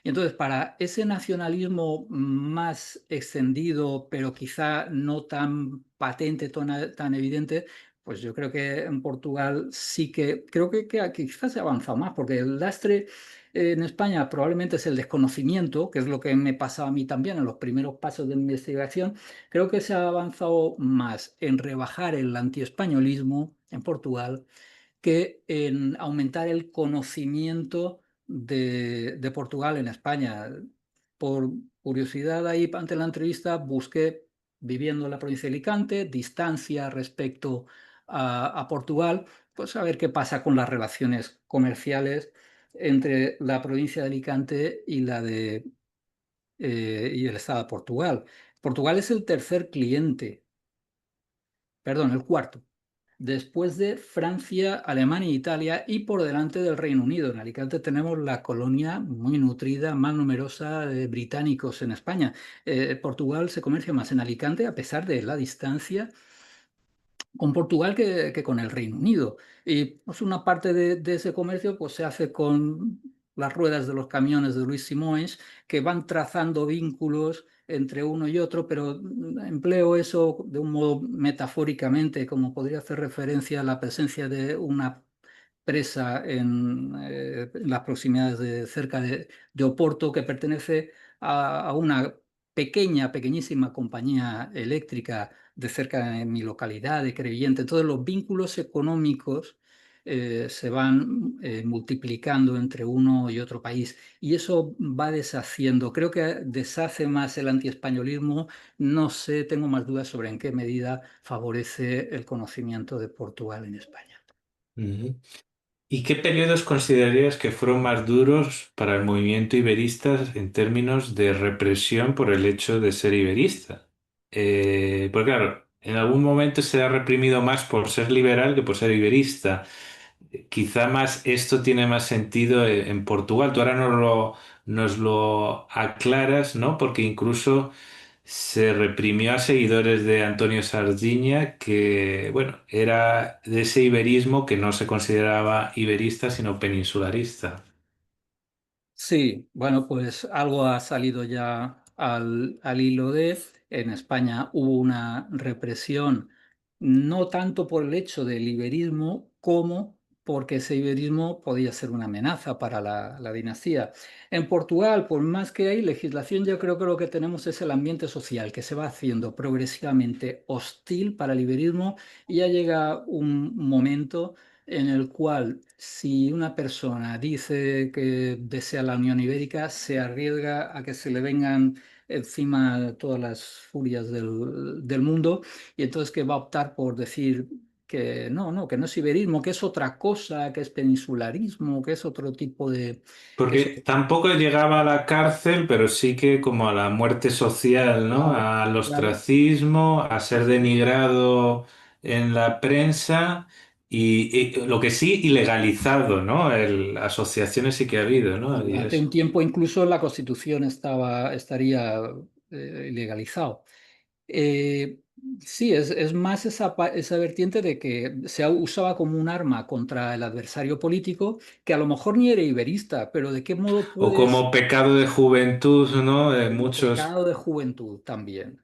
Y entonces, para ese nacionalismo más extendido, pero quizá no tan patente, tan evidente, pues yo creo que en Portugal sí que quizás se ha avanzado más, porque el lastre en España probablemente es el desconocimiento, que es lo que me pasaba a mí también en los primeros pasos de mi investigación. Creo que se ha avanzado más en rebajar el antiespañolismo en Portugal que en aumentar el conocimiento de Portugal en España. Por curiosidad, ahí ante la entrevista busqué, viviendo en la provincia de Alicante, distancia respecto a Portugal, pues a ver qué pasa con las relaciones comerciales entre la provincia de Alicante y el Estado de Portugal. Portugal es el tercer cliente, perdón, el cuarto, después de Francia, Alemania e Italia y por delante del Reino Unido. En Alicante tenemos la colonia muy nutrida, más numerosa de británicos en España. Portugal se comercia más en Alicante a pesar de la distancia con Portugal que con el Reino Unido. Y pues, una parte de ese comercio pues, se hace con las ruedas de los camiones de Luis Simões, que van trazando vínculos entre uno y otro, pero empleo eso de un modo metafóricamente, como podría hacer referencia a la presencia de una presa en las proximidades cerca de Oporto, que pertenece a una pequeñísima compañía eléctrica de cerca de mi localidad, de Crevillente. Entonces los vínculos económicos se van multiplicando entre uno y otro país y eso va deshaciendo. Creo que deshace más el antiespañolismo. No sé, tengo más dudas sobre en qué medida favorece el conocimiento de Portugal en España. Ujú. ¿Y qué periodos considerarías que fueron más duros para el movimiento iberista en términos de represión por el hecho de ser iberista? Porque claro, en algún momento se ha reprimido más por ser liberal que por ser iberista. Quizá más esto tiene más sentido en Portugal. Tú ahora nos lo aclaras, ¿no? Porque incluso se reprimió a seguidores de Antonio Sardiña, que, bueno, era de ese iberismo que no se consideraba iberista, sino peninsularista. Sí, bueno, pues algo ha salido ya al hilo de. En España hubo una represión, no tanto por el hecho del iberismo, como porque ese iberismo podía ser una amenaza para la dinastía. En Portugal, por más que hay legislación, yo creo que lo que tenemos es el ambiente social que se va haciendo progresivamente hostil para el iberismo y ya llega un momento en el cual si una persona dice que desea la Unión Ibérica, se arriesga a que se le vengan encima todas las furias del mundo y entonces que va a optar por decir que no, que no es iberismo, que es otra cosa, que es peninsularismo, que es otro tipo que es Porque otro- tampoco llegaba a la cárcel, pero sí que como a la muerte social, ¿no? Claro, Al claro. ostracismo, a ser denigrado en la prensa y lo que sí, ilegalizado, ¿no? Asociaciones sí que ha habido, ¿no? Y Durante eso. un tiempo incluso la Constitución estaría ilegalizado. Eh, sí, es más esa vertiente de que se usaba como un arma contra el adversario político, que a lo mejor ni era iberista, pero de qué modo O puedes, como pecado de juventud, ¿no? como Muchos. pecado de juventud también.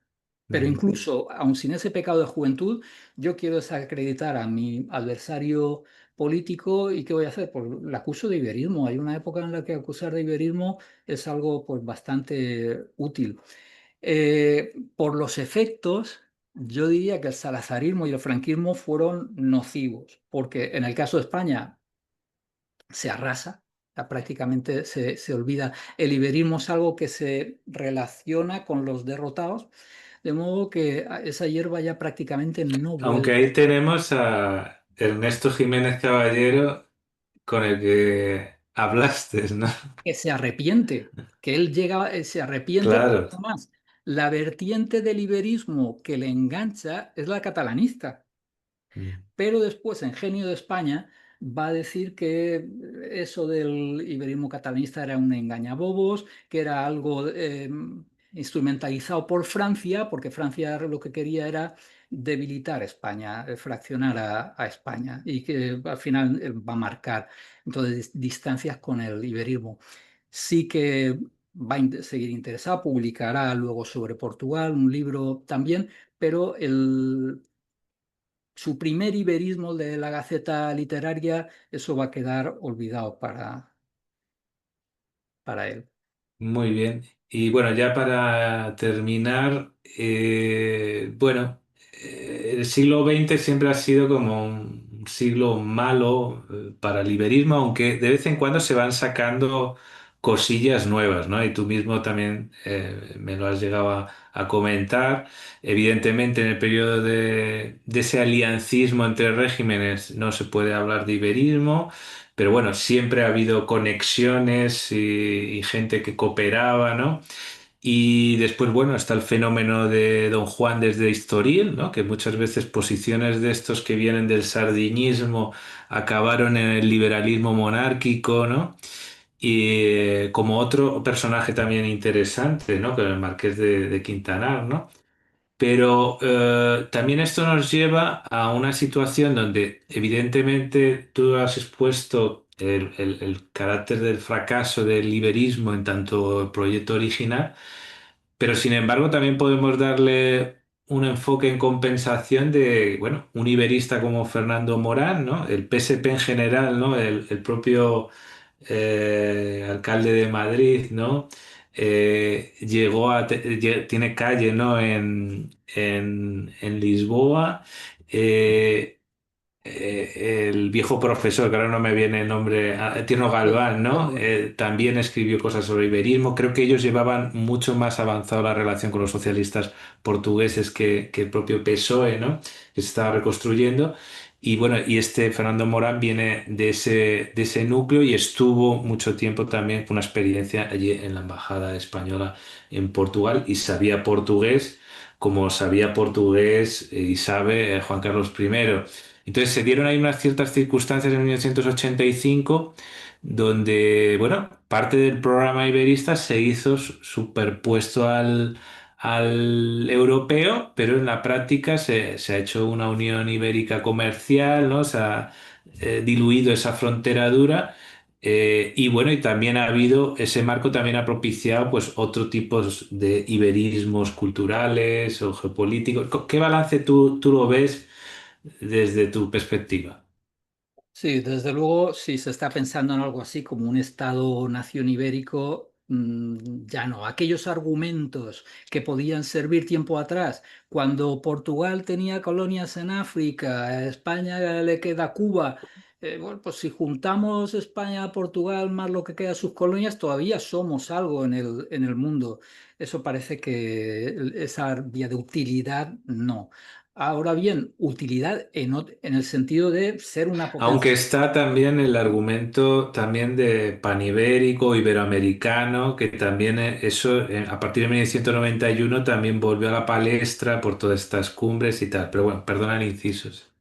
Pero Mm. incluso, aun sin ese pecado de juventud, yo quiero desacreditar a mi adversario político y ¿qué voy a hacer? Pues la acuso de iberismo. Hay una época en la que acusar de iberismo es algo pues, bastante útil. Por los efectos, yo diría que el salazarismo y el franquismo fueron nocivos, porque en el caso de España se arrasa, prácticamente se olvida. El iberismo es algo que se relaciona con los derrotados, de modo que esa hierba ya prácticamente no Aunque vuelve. ahí tenemos a Ernesto Jiménez Caballero con el que hablaste, ¿no? Que se arrepiente, que él llega, se arrepiente, pero Claro. además la vertiente del iberismo que le engancha es la catalanista. Mm. Pero después, en Genio de España, va a decir que eso del iberismo catalanista era un engañabobos, que era algo instrumentalizado por Francia, porque Francia lo que quería era debilitar España, fraccionar a España y que al final va a marcar entonces distancias con el iberismo. Sí que va a seguir interesado, publicará luego sobre Portugal un libro también, pero su primer iberismo de la Gaceta Literaria, eso va a quedar olvidado para él. Muy bien. Y bueno, ya para terminar, bueno, el siglo XX siempre ha sido como un siglo malo para el liberismo, aunque de vez en cuando se van sacando cosillas nuevas, ¿no? Y tú mismo también me lo has llegado a comentar. Evidentemente, en el periodo de ese aliancismo entre regímenes no se puede hablar de iberismo. Pero bueno, siempre ha habido conexiones y gente que cooperaba, ¿no? Y después, bueno, está el fenómeno de Don Juan desde Estoril, ¿no? Que muchas veces posiciones de estos que vienen del sardinismo acabaron en el liberalismo monárquico, ¿no? Y como otro personaje también interesante, ¿no? Que el Marqués de Quintanar, ¿no? Pero también esto nos lleva a una situación donde evidentemente tú has expuesto el carácter del fracaso del liberismo en tanto el proyecto original, pero sin embargo también podemos darle un enfoque en compensación de, bueno, un iberista como Fernando Morán, ¿no? El PSP en general, ¿no? El propio alcalde de Madrid, ¿no? Llegó tiene calle, ¿no? En Lisboa. Eh, el viejo profesor, que ahora no me viene el nombre, Tierno Galván, ¿no? Bueno, También escribió cosas sobre iberismo. Creo que ellos llevaban mucho más avanzado la relación con los socialistas portugueses que el propio PSOE, ¿no? Que se estaba reconstruyendo. Y bueno, y este Fernando Morán viene de ese núcleo y estuvo mucho tiempo también con una experiencia allí en la Embajada Española en Portugal y sabía portugués como sabía portugués y sabe Juan Carlos I. Entonces se dieron ahí unas ciertas circunstancias en 1985 donde, bueno, parte del programa iberista se hizo superpuesto al europeo, pero en la práctica se ha hecho una unión ibérica comercial, ¿no? Se ha diluido esa frontera dura. Y bueno, y también ha habido, ese marco también ha propiciado pues otro tipos de iberismos culturales o geopolíticos. ¿Qué balance tú lo ves desde tu perspectiva? sí, desde luego, si se está pensando en algo así como un Estado-nación ibérico, ya no. Aquellos argumentos que podían servir tiempo atrás, cuando Portugal tenía colonias en África, a España le queda Cuba. Bueno, pues si juntamos España, Portugal, más lo que queda de sus colonias, todavía somos algo en el mundo. Eso parece que esa vía de utilidad, no. Ahora bien, utilidad en el sentido de ser una Aunque potencia. está también el argumento también de panibérico, iberoamericano, que también eso a partir de 1991 también volvió a la palestra por todas estas cumbres y tal. Pero bueno, perdona el incisos.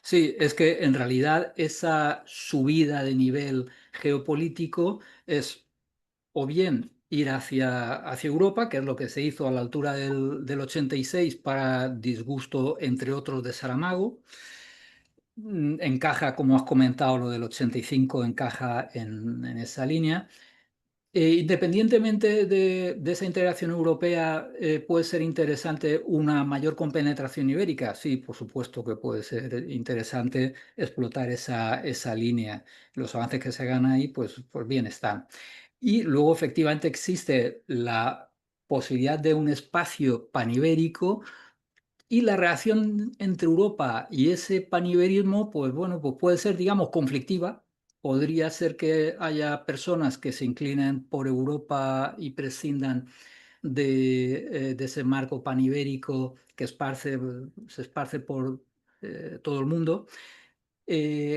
Sí, es que en realidad esa subida de nivel geopolítico es o bien ir hacia Europa, que es lo que se hizo a la altura del 86 para disgusto, entre otros, de Saramago. Encaja, como has comentado, lo del 85 encaja en esa línea. Independientemente de esa integración europea, ¿puede ser interesante una mayor compenetración ibérica? Sí, por supuesto que puede ser interesante explotar esa línea. Los avances que se hagan ahí, pues bien están. Y luego efectivamente existe la posibilidad de un espacio panibérico y la relación entre Europa y ese paniverismo, pues bueno, pues puede ser, digamos, conflictiva. Podría ser que haya personas que se inclinen por Europa y prescindan de ese marco panibérico que se esparce por todo el mundo.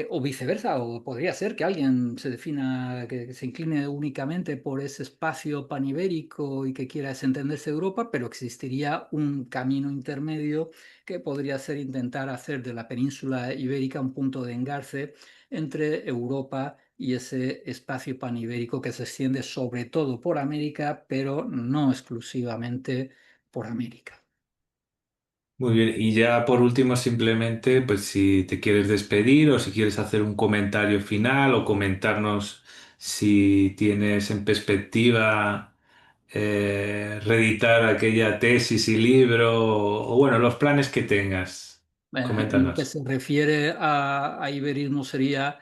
O viceversa, o podría ser que alguien se defina, que se incline únicamente por ese espacio panibérico y que quiera desentenderse de Europa, pero existiría un camino intermedio que podría ser intentar hacer de la península ibérica un punto de engarce entre Europa y ese espacio panibérico que se extiende sobre todo por América, pero no exclusivamente por América. Muy bien, y ya por último, simplemente, pues si te quieres despedir o si quieres hacer un comentario final o comentarnos si tienes en perspectiva reeditar aquella tesis y libro o bueno, los planes que tengas. En lo que Coméntanos. se refiere a iberismo sería,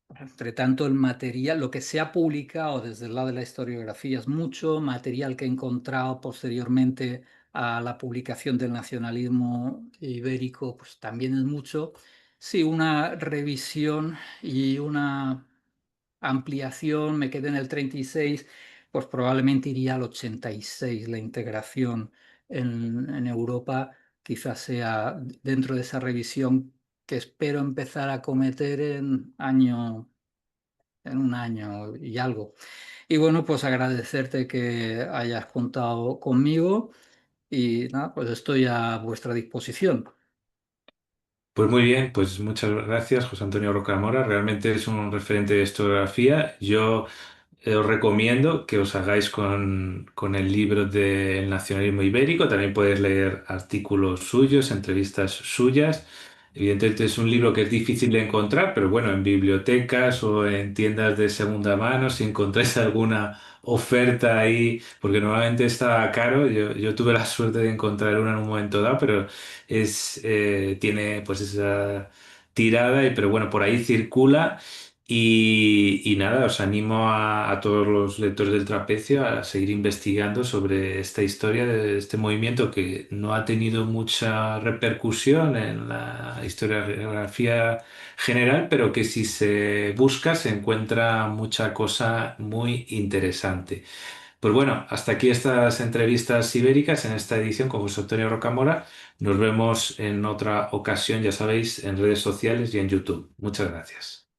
entre tanto, el material, lo que se ha publicado desde el lado de la historiografía es mucho, material que he encontrado posteriormente a la publicación del nacionalismo ibérico, pues también es mucho. Sí, una revisión y una ampliación, me quedé en el 36, pues probablemente iría al 86. La integración en Europa quizás sea dentro de esa revisión que espero empezar a cometer en un año y algo. Y bueno, pues agradecerte que hayas contado conmigo y nada, pues estoy a vuestra disposición. Pues muy bien, pues muchas gracias, José Antonio Rocamora. Realmente es un referente de historiografía. Yo os recomiendo que os hagáis con el libro del nacionalismo ibérico. También podéis leer artículos suyos, entrevistas suyas. Evidentemente es un libro que es difícil de encontrar, pero bueno, en bibliotecas o en tiendas de segunda mano, si encontráis alguna oferta ahí, porque normalmente está caro. Yo tuve la suerte de encontrar una en un momento dado, pero tiene pues esa tirada, pero bueno, por ahí circula. Y nada, os animo a todos los lectores del Trapecio a seguir investigando sobre esta historia de este movimiento que no ha tenido mucha repercusión en la historiografía general, pero que si se busca se encuentra mucha cosa muy interesante. Pues bueno, hasta aquí estas entrevistas ibéricas en esta edición con José Antonio Rocamora. Nos vemos en otra ocasión, ya sabéis, en redes sociales y en YouTube. Muchas gracias.